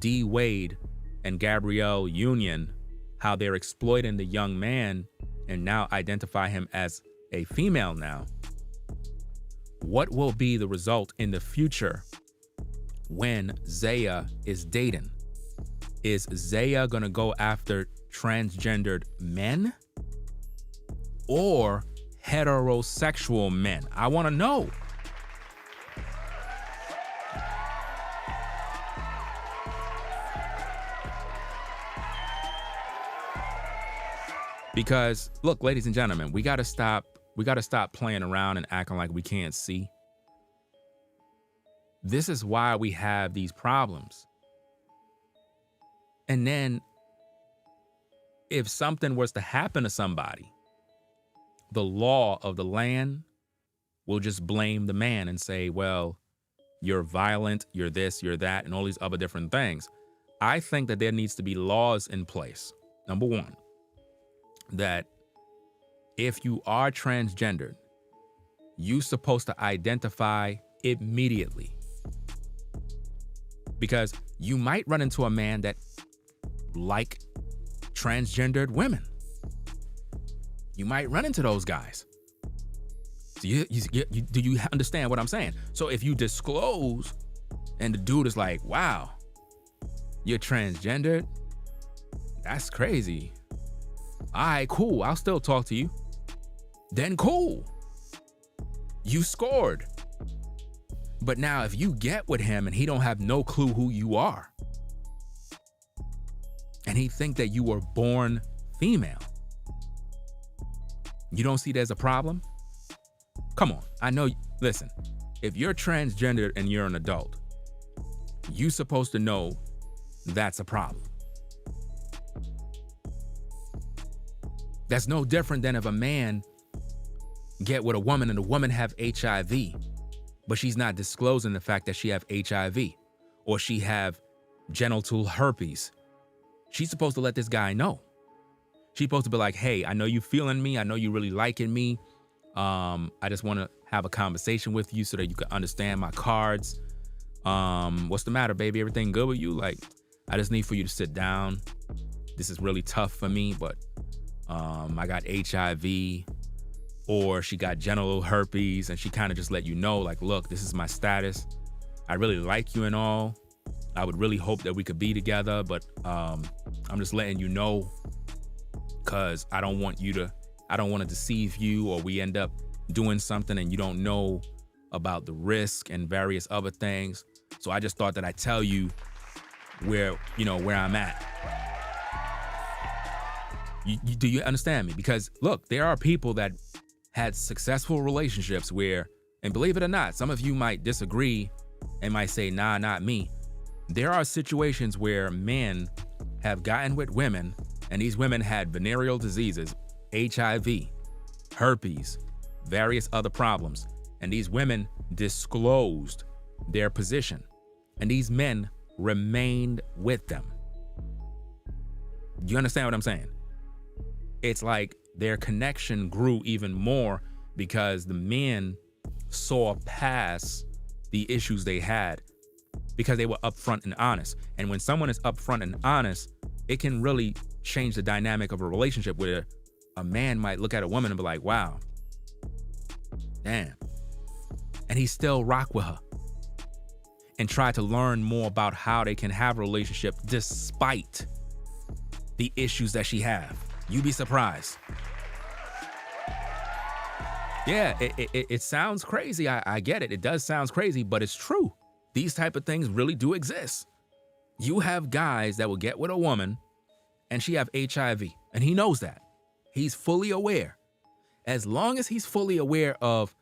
[SPEAKER 3] D. Wade and Gabrielle Union, how they're exploiting the young man and now identify him as a female now, what will be the result in the future when Zaya is dating? Is Zaya gonna go after transgendered men or heterosexual men? I wanna know. Because look, ladies and gentlemen, we gotta stop playing around and acting like we can't see. This is why we have these problems. And then if something was to happen to somebody, the law of the land will just blame the man and say, well, you're violent, you're this, you're that, and all these other different things. I think that there needs to be laws in place. Number one, that if you are transgendered, you're supposed to identify immediately. Because you might run into a man that like transgendered women. You might run into those guys. Do you understand what I'm saying? So if you disclose and the dude is like, wow, you're transgendered? That's crazy. All right, cool. I'll still talk to you. Then cool. You scored. But now if you get with him and he don't have no clue who you are, and he think that you were born female, you don't see there's a problem? Come on. I know, listen, if you're transgendered and you're an adult, you're supposed to know that's a problem. That's no different than if a man get with a woman and the woman have HIV, but she's not disclosing the fact that she have HIV or she have genital herpes. She's supposed to let this guy know. She's supposed to be like, hey, I know you feeling me. I know you really liking me. I just want to have a conversation with you so that you can understand my cards. What's the matter, baby? Everything good with you? Like, I just need for you to sit down. This is really tough for me, but I got HIV, or she got genital herpes, and she kind of just let you know, like, look, this is my status. I really like you and all. I would really hope that we could be together, but I'm just letting you know because I don't want to deceive you, or we end up doing something and you don't know about the risk and various other things. So I just thought that I'd tell you where I'm at. Do you understand me? Because look, there are people that had successful relationships where, and believe it or not, some of you might disagree and might say, nah, not me. There are situations where men have gotten with women and these women had venereal diseases, HIV, herpes, various other problems. And these women disclosed their position and these men remained with them. You understand what I'm saying? It's like their connection grew even more because the men saw past the issues they had because they were upfront and honest. And when someone is upfront and honest, it can really change the dynamic of a relationship where a man might look at a woman and be like, wow, damn. And he still rock with her and try to learn more about how they can have a relationship despite the issues that she have. You'd be surprised. Yeah, it sounds crazy. I get it. It does sound crazy, but it's true. These type of things really do exist. You have guys that will get with a woman and she have HIV, and he knows that. He's fully aware. As long as he's fully aware of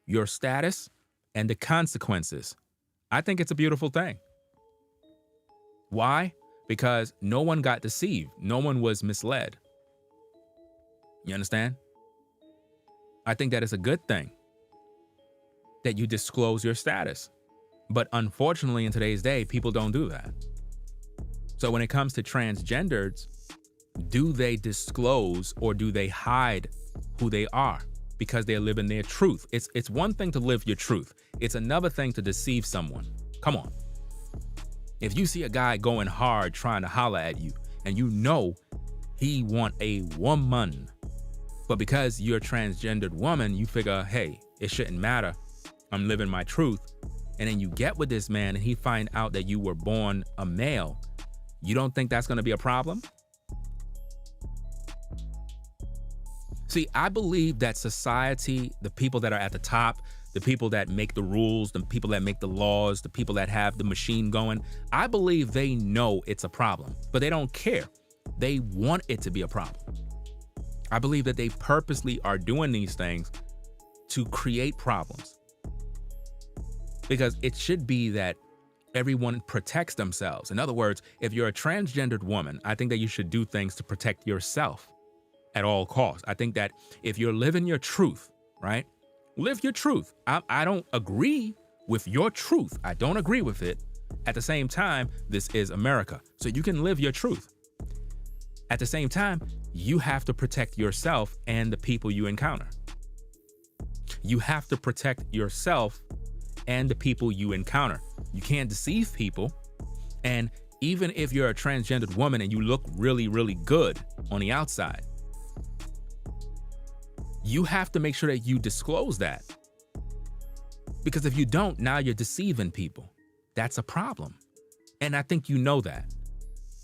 [SPEAKER 3] your status and the consequences, I think it's a beautiful thing. Why? Because no one got deceived. No one was misled. You understand? I think that is a good thing that you disclose your status. But unfortunately, in today's day, people don't do that. So when it comes to transgenders, do they disclose or do they hide who they are because they're living their truth? It's one thing to live your truth. It's another thing to deceive someone. Come on. If you see a guy going hard trying to holler at you and you know he want a woman, but because you're a transgendered woman, you figure, hey, it shouldn't matter. I'm living my truth. And then you get with this man and he find out that you were born a male. You don't think that's going to be a problem? See, I believe that society, the people that are at the top, the people that make the rules, the people that make the laws, the people that have the machine going, I believe they know it's a problem, but they don't care. They want it to be a problem. I believe that they purposely are doing these things to create problems. Because it should be that everyone protects themselves. In other words, if you're a transgendered woman, I think that you should do things to protect yourself at all costs. I think that if you're living your truth, right? Live your truth. I don't agree with your truth. I don't agree with it. At the same time, this is America. So you can live your truth. At the same time, you have to protect yourself and the people you encounter. You have to protect yourself and the people you encounter. You can't deceive people. And even if you're a transgendered woman and you look really, really good on the outside, you have to make sure that you disclose that. Because if you don't, now you're deceiving people. That's a problem. And I think you know that.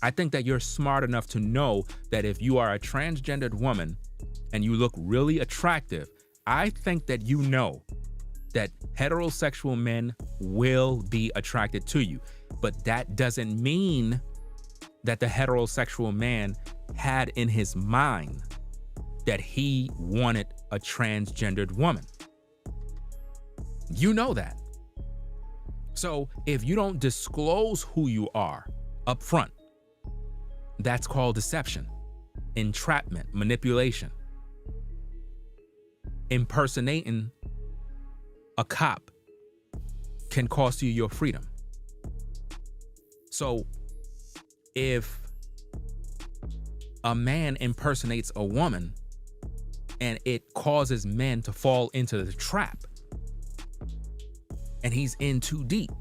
[SPEAKER 3] I think that you're smart enough to know that if you are a transgendered woman and you look really attractive, I think that you know that heterosexual men will be attracted to you. But that doesn't mean that the heterosexual man had in his mind that he wanted a transgendered woman. You know that. So if you don't disclose who you are up front, that's called deception, entrapment, manipulation. Impersonating a cop can cost you your freedom. So if a man impersonates a woman and it causes men to fall into the trap and he's in too deep,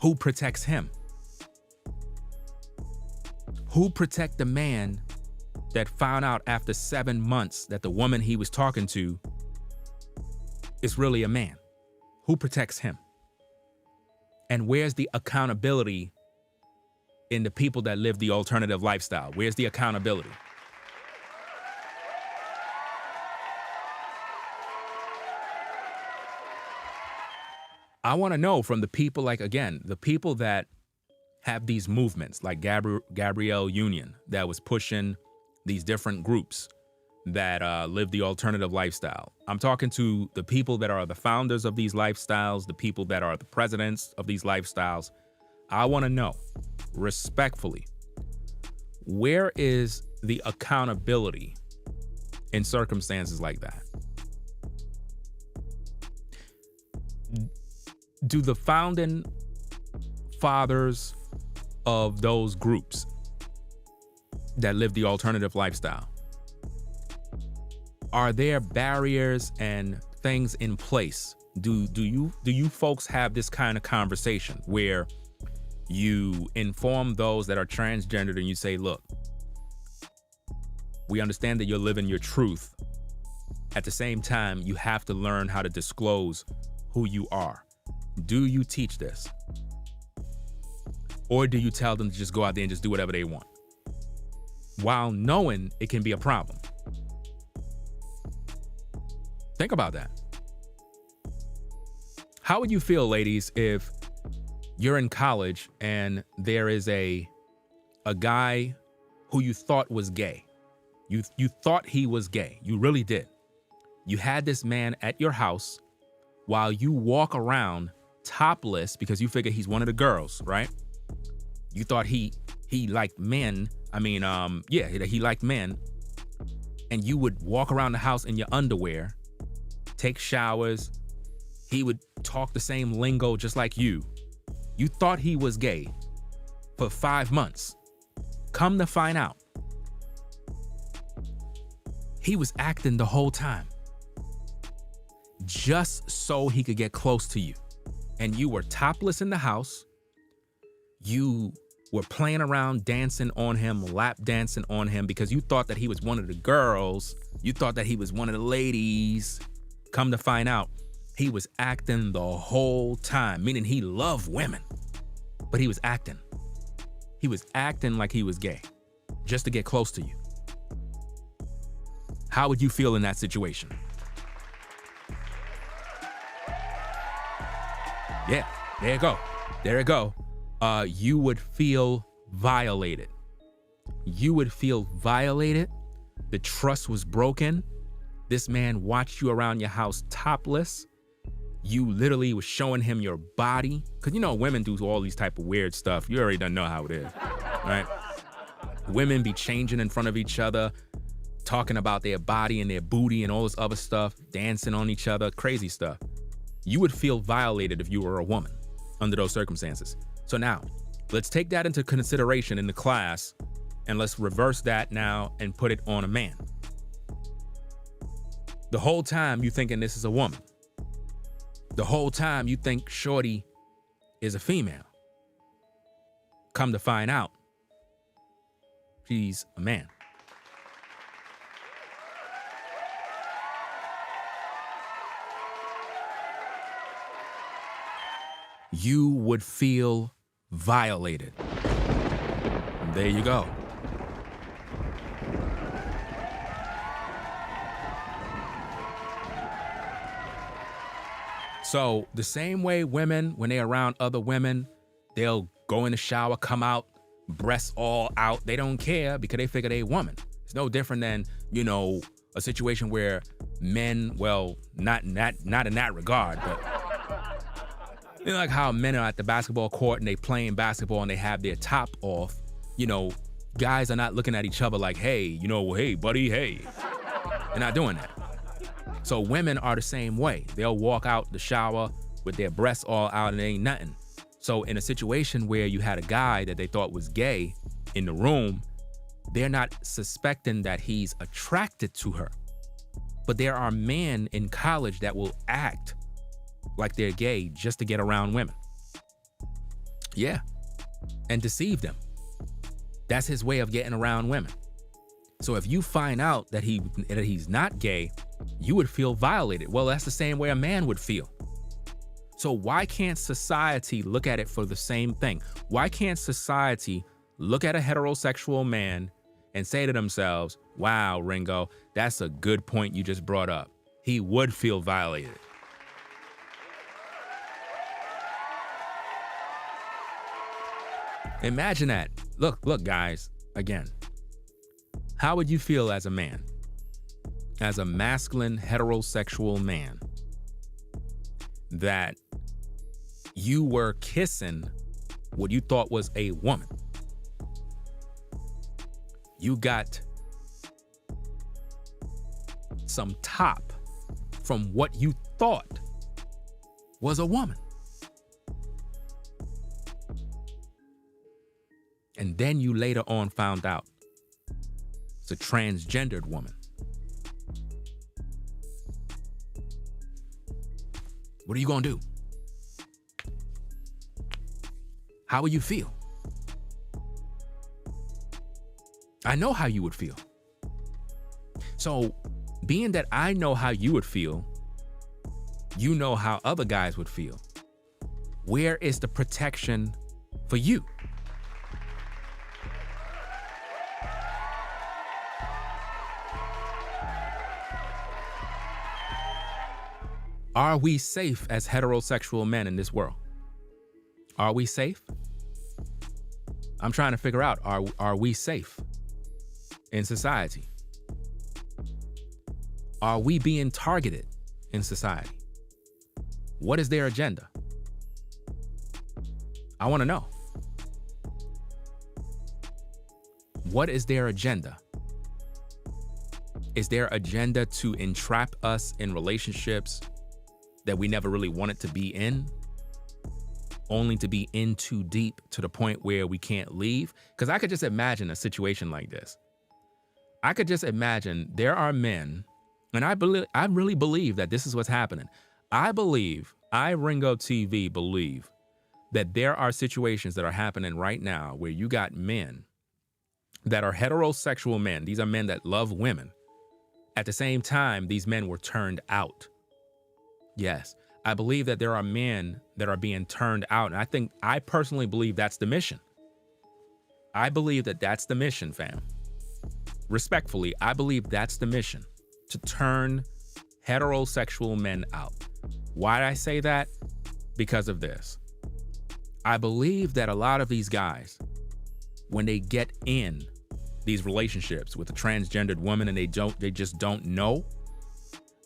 [SPEAKER 3] who protects him? Who protect the man that found out after 7 months that the woman he was talking to is really a man? Who protects him? And where's the accountability in the people that live the alternative lifestyle? Where's the accountability? I want to know from the people, like, again, the people that have these movements, like Gabrielle Union, that was pushing these different groups that live the alternative lifestyle. I'm talking to the people that are the founders of these lifestyles, the people that are the presidents of these lifestyles. I want to know, respectfully, where is the accountability in circumstances like that? Do the founding fathers of those groups that live the alternative lifestyle, are there barriers and things in place? Do you folks have this kind of conversation where you inform those that are transgendered and you say, look, we understand that you're living your truth. At the same time, you have to learn how to disclose who you are. Do you teach this? Or do you tell them to just go out there and just do whatever they want, while knowing it can be a problem? Think about that. How would you feel, ladies, if you're in college and there is a guy who you thought was gay? You thought he was gay. You really did. You had this man at your house while you walk around topless because you figured he's one of the girls, right? You thought he liked men. He liked men. And you would walk around the house in your underwear, take showers. He would talk the same lingo just like you. You thought he was gay for 5 months. Come to find out, he was acting the whole time just so he could get close to you. And you were topless in the house. You were playing around, dancing on him, lap dancing on him because you thought that he was one of the girls. You thought that he was one of the ladies. Come to find out, he was acting the whole time, meaning he loved women, but he was acting. He was acting like he was gay just to get close to you. How would you feel in that situation? Yeah, there you go. There you go. You would feel violated. You would feel violated. The trust was broken. This man watched you around your house topless. You literally was showing him your body. Because you know women do all these type of weird stuff. You already don't know how it is, right? Women be changing in front of each other, talking about their body and their booty and all this other stuff, dancing on each other, crazy stuff. You would feel violated if you were a woman under those circumstances. So now, let's take that into consideration in the class and let's reverse that now and put it on a man. The whole time you thinking this is a woman. The whole time you think shorty is a female. Come to find out, she's a man. You would feel violated. There you go. So the same way women, when they're around other women, they'll go in the shower, come out, breasts all out. They don't care because they figure they a woman. It's no different than, you know, a situation where men, well, not in that regard, but you know, like how men are at the basketball court and they playing basketball and they have their top off. You know, guys are not looking at each other like, hey, you know, hey, buddy, hey. They're not doing that. So women are the same way. They'll walk out the shower with their breasts all out and it ain't nothing. So in a situation where you had a guy that they thought was gay in the room, they're not suspecting that he's attracted to her. But there are men in college that will act like they're gay just to get around women. Yeah, and deceive them. That's his way of getting around women. So if you find out that he's not gay, you would feel violated. Well, that's the same way a man would feel. So why can't society look at it for the same thing? Why can't society look at a heterosexual man and say to themselves, wow, Ringo, that's a good point you just brought up. He would feel violated. Imagine that. Look, guys, again, how would you feel as a man, as a masculine heterosexual man, that you were kissing what you thought was a woman? You got some top from what you thought was a woman. And then you later on found out it's a transgendered woman. What are you gonna do? How will you feel? I know how you would feel. So, being that I know how you would feel, you know how other guys would feel. Where is the protection for you? Are we safe as heterosexual men in this world? Are we safe? I'm trying to figure out, are we safe in society? Are we being targeted in society? What is their agenda? I want to know. What is their agenda? Is their agenda to entrap us in relationships that we never really wanted to be in, only to be in too deep to the point where we can't leave? Because I could just imagine a situation like this. I could just imagine there are men, and I really believe that this is what's happening. I, Ringo TV, believe that there are situations that are happening right now where you got men that are heterosexual men. These are men that love women. At the same time, these men were turned out. Yes, I believe that there are men that are being turned out. And I personally believe that's the mission. I believe that that's the mission, fam. Respectfully, I believe that's the mission, to turn heterosexual men out. Why did I say that? Because of this. I believe that a lot of these guys, when they get in these relationships with a transgendered woman and they just don't know,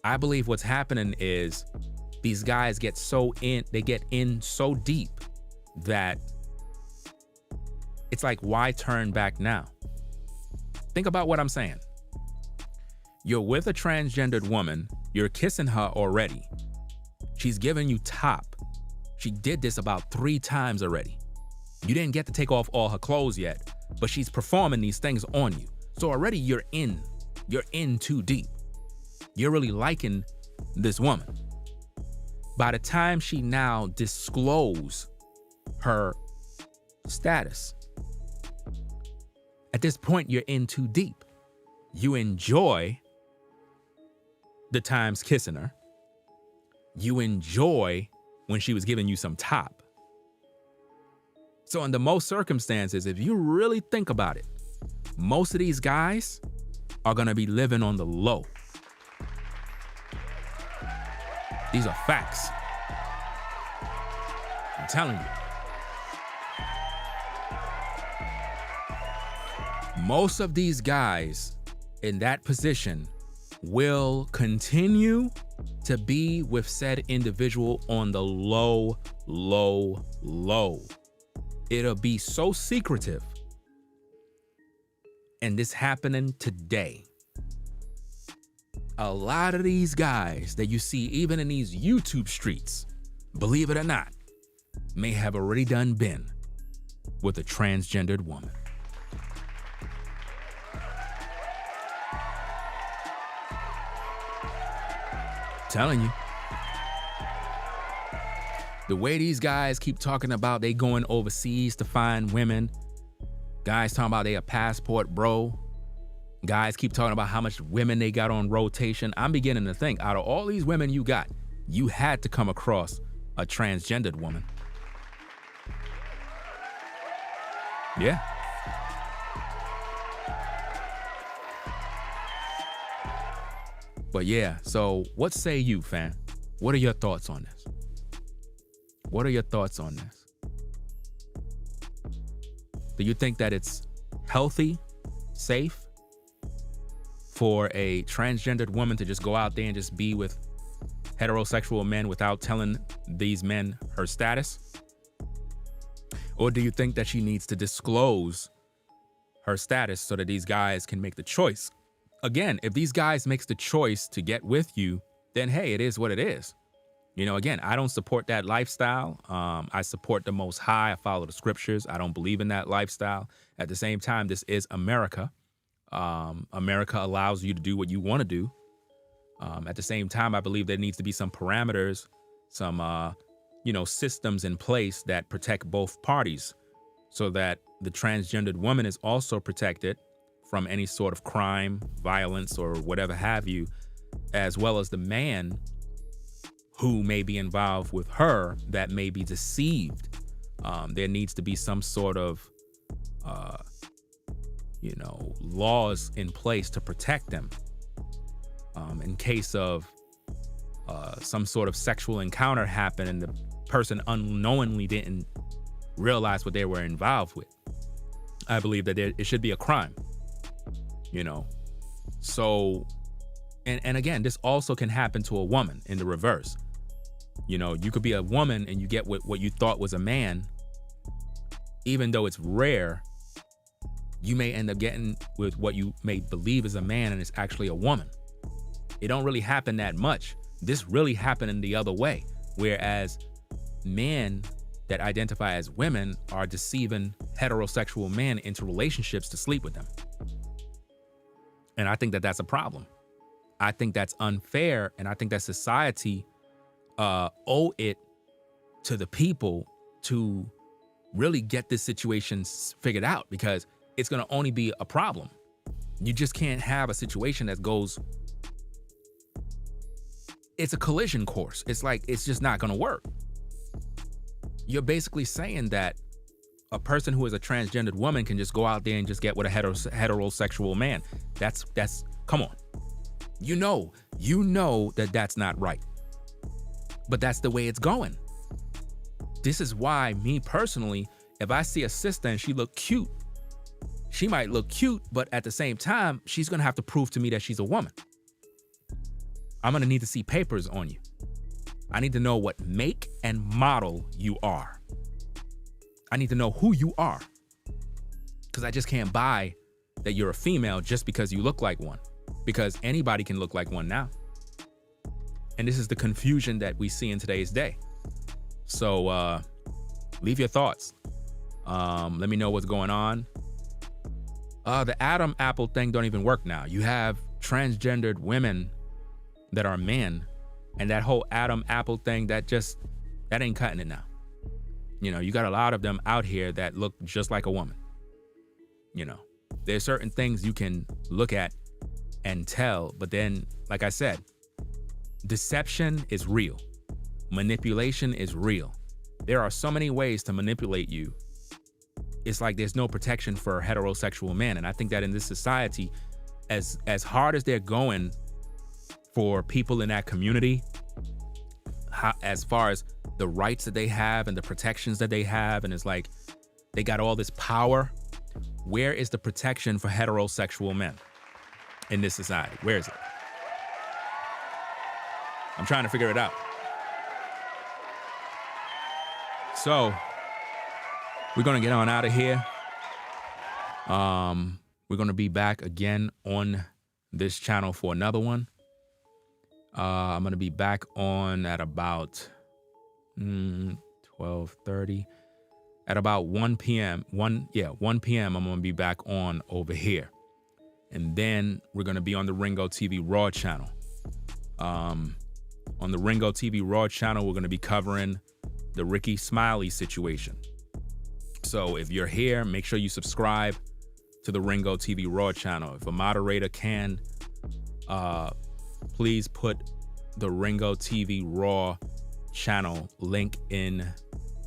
[SPEAKER 3] I believe what's happening is these guys get in so deep that it's like, why turn back now? Think about what I'm saying. You're with a transgendered woman, you're kissing her already. She's giving you top. She did this about 3 times already. You didn't get to take off all her clothes yet, but she's performing these things on you. So already you're in too deep. You're really liking this woman. By the time she now discloses her status, at this point, you're in too deep. You enjoy the times kissing her. You enjoy when she was giving you some top. So under most circumstances, if you really think about it, most of these guys are gonna be living on the low. These are facts. I'm telling you. Most of these guys in that position will continue to be with said individual on the low, low, low. It'll be so secretive. And this happening today. A lot of these guys that you see even in these YouTube streets, believe it or not, may have already been with a transgendered woman. Telling you. The way these guys keep talking about they going overseas to find women. Guys talking about they a passport bro. Guys keep talking about how much women they got on rotation. I'm beginning to think, out of all these women you got, you had to come across a transgendered woman. Yeah. But yeah, so what say you, fam? What are your thoughts on this? What are your thoughts on this? Do you think that it's healthy, safe for a transgendered woman to just go out there and just be with heterosexual men without telling these men her status? Or do you think that she needs to disclose her status so that these guys can make the choice? Again, if these guys makes the choice to get with you, then hey, it is what it is. You know, again, I don't support that lifestyle. I support the Most High. I follow the scriptures. I don't believe in that lifestyle. At the same time, this is America. America allows you to do what you want to do. At the same time, I believe there needs to be some parameters, some, systems in place that protect both parties so that the transgendered woman is also protected from any sort of crime, violence, or whatever have you, as well as the man who may be involved with her that may be deceived. There needs to be some sort of, laws in place to protect them in case of some sort of sexual encounter happened and the person unknowingly didn't realize what they were involved with, I believe that it should be a crime, you know? So, and again, this also can happen to a woman in the reverse. You know, you could be a woman and you get what you thought was a man. Even though it's rare, you may end up getting with what you may believe is a man and it's actually a woman. It don't really happen that much. This really happened in the other way, whereas men that identify as women are deceiving heterosexual men into relationships to sleep with them. And I think that that's a problem. I think that's unfair, and I think that society owe it to the people to really get this situation figured out, because it's going to only be a problem. You just can't have a situation that goes, it's a collision course. It's like, it's just not going to work. You're basically saying that a person who is a transgendered woman can just go out there and just get with a heterosexual man. That's come on. You know that that's not right. But that's the way it's going. This is why, me personally, if I see a sister and she look cute, she might look cute, but at the same time, she's gonna have to prove to me that she's a woman. I'm gonna need to see papers on you. I need to know what make and model you are. I need to know who you are. Because I just can't buy that you're a female just because you look like one. Because anybody can look like one now. And this is the confusion that we see in today's day. So leave your thoughts. Let me know what's going on. The Adam apple thing don't even work now. You have transgendered women that are men, and that whole Adam apple thing, that ain't cutting it now. You know, you got a lot of them out here that look just like a woman. You know, there's certain things you can look at and tell, but then, like I said, deception is real. Manipulation is real. There are so many ways to manipulate you. It's like there's no protection for heterosexual men. And I think that in this society, as hard as they're going for people in that community, as far as the rights that they have and the protections that they have, and it's like they got all this power, where is the protection for heterosexual men in this society? Where is it? I'm trying to figure it out. So we're going to get on out of here. We're going to be back again on this channel for another one. I'm going to be back on at about 12:30. At about 1 p.m. 1 p.m. I'm going to be back on over here. And then we're going to be on the Ringo TV Raw channel. On the Ringo TV Raw channel, we're going to be covering the Ricky Smiley situation. So if you're here, make sure you subscribe to the Ringo TV Raw channel. If a moderator can, please put the Ringo TV Raw channel link in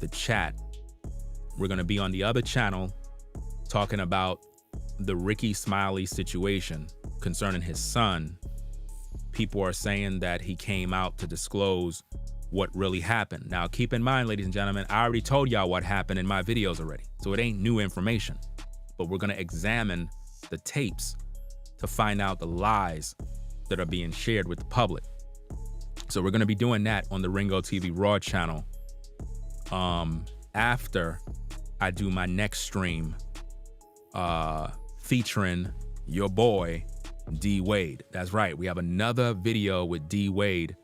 [SPEAKER 3] the chat. We're going to be on the other channel talking about the Ricky Smiley situation concerning his son. People are saying that he came out to disclose what really happened. Now, keep in mind, ladies and gentlemen, I already told y'all what happened in my videos already, so it ain't new information. But we're going to examine the tapes to find out the lies that are being shared with the public. So we're going to be doing that on the Ringo TV Raw channel after I do my next stream featuring your boy, D Wade. That's right. We have another video with D Wade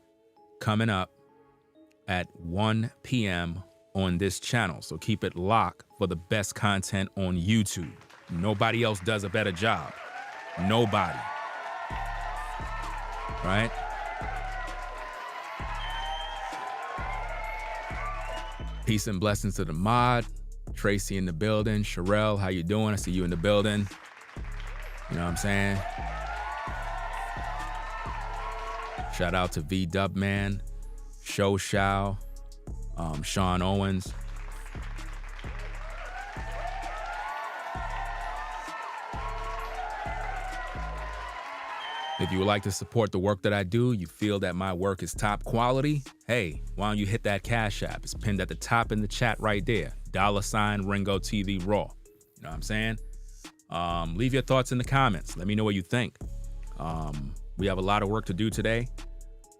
[SPEAKER 3] coming up at 1 p.m. on this channel. So keep it locked for the best content on YouTube. Nobody else does a better job. Nobody. Right? Peace and blessings to the mod. Tracy in the building. Sherelle, how you doing? I see you in the building. You know what I'm saying? Shout out to V Dub Man, Show Shao, Sean Owens. If you would like to support the work that I do, you feel that my work is top quality, hey, why don't you hit that Cash App? It's pinned at the top in the chat right there. $ Ringo TV Raw. You know what I'm saying? Leave your thoughts in the comments. Let me know what you think. We have a lot of work to do today.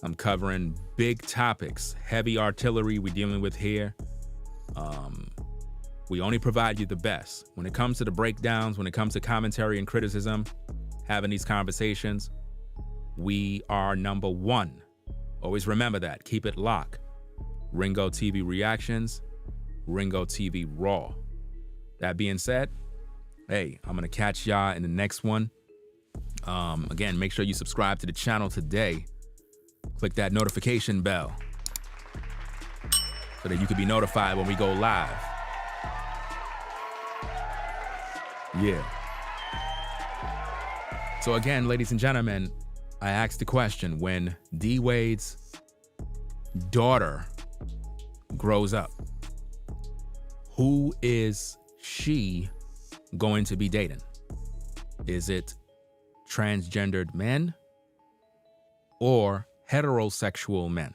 [SPEAKER 3] I'm covering big topics, heavy artillery we're dealing with here. We only provide you the best. When it comes to the breakdowns, when it comes to commentary and criticism, having these conversations, we are number one. Always remember that. Keep it locked. Ringo TV Reactions, Ringo TV Raw. That being said, hey, I'm going to catch y'all in the next one. Again, make sure you subscribe to the channel today. Click that notification bell so that you can be notified when we go live. Yeah. So again, ladies and gentlemen, I asked the question, when D Wade's daughter grows up, who is she going to be dating? Is it transgendered men or heterosexual men?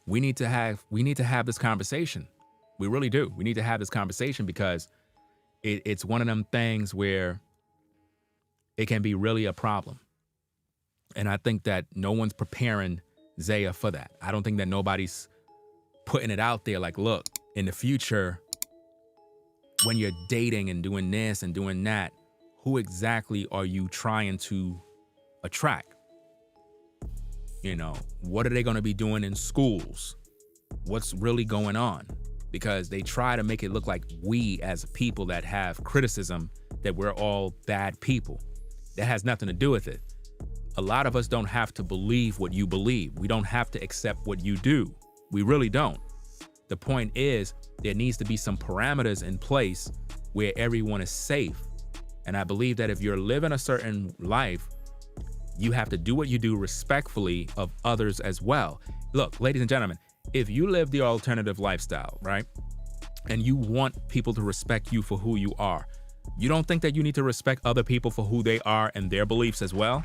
[SPEAKER 3] We need to have this conversation. We really do. We need to have this conversation because it's one of them things where it can be really a problem. And I think that no one's preparing Zaya for that. I don't think that nobody's putting it out there like, look, in the future, when you're dating and doing this and doing that, who exactly are you trying to attract? You know, what are they going to be doing in schools? What's really going on? Because they try to make it look like we as people that have criticism, that we're all bad people. That has nothing to do with it. A lot of us don't have to believe what you believe. We don't have to accept what you do. We really don't. The point is, there needs to be some parameters in place where everyone is safe. And I believe that if you're living a certain life, you have to do what you do respectfully of others as well. Look, ladies and gentlemen, if you live the alternative lifestyle, right, and you want people to respect you for who you are, you don't think that you need to respect other people for who they are and their beliefs as well?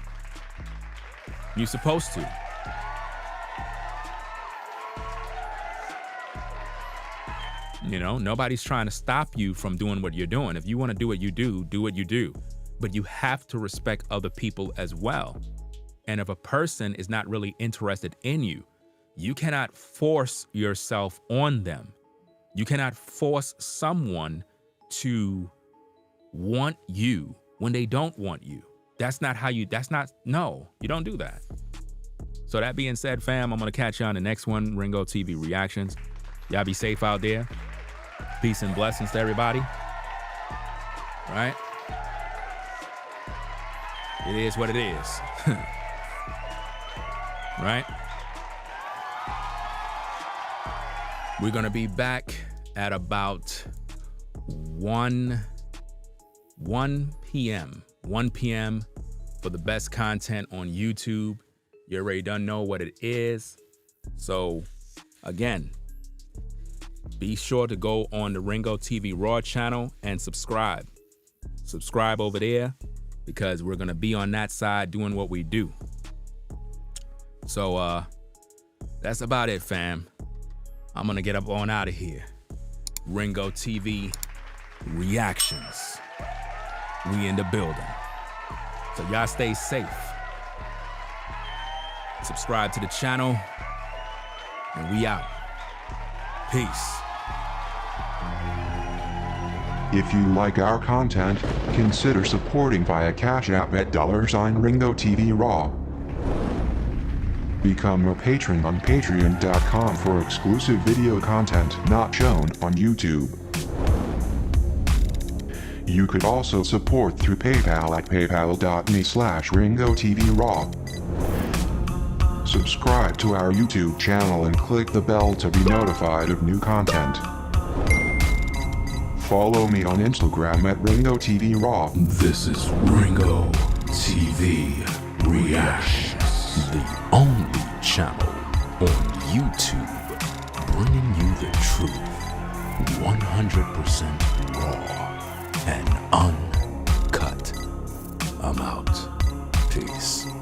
[SPEAKER 3] You're supposed to. You know, nobody's trying to stop you from doing what you're doing. If you want to do what you do. But you have to respect other people as well. And if a person is not really interested in you, you cannot force yourself on them. You cannot force someone to want you when they don't want you. No, you don't do that. So that being said, fam, I'm going to catch you on the next one, Ringo TV Reactions. Y'all be safe out there. Peace and blessings to everybody. Right? It is what it is. Right? We're going to be back at about 1 p.m. 1 p.m. for the best content on YouTube. You already done know what it is. So, again, be sure to go on the Ringo TV Raw channel and subscribe. Subscribe over there because we're going to be on that side doing what we do. So, that's about it, fam. I'm going to get up on out of here. Ringo TV Reactions. We in the building. So y'all stay safe. Subscribe to the channel. And we out. Peace.
[SPEAKER 4] If you like our content, consider supporting via Cash App at $ Ringo TV Raw. Become a patron on patreon.com for exclusive video content not shown on YouTube. You could also support through PayPal at paypal.me/Ringo TV Raw. Subscribe to our YouTube channel and click the bell to be notified of new content. Follow me on Instagram at Ringo TV Raw.
[SPEAKER 2] This is Ringo TV Reactions, the only channel on YouTube bringing you the truth 100% raw and uncut. I'm out. Peace.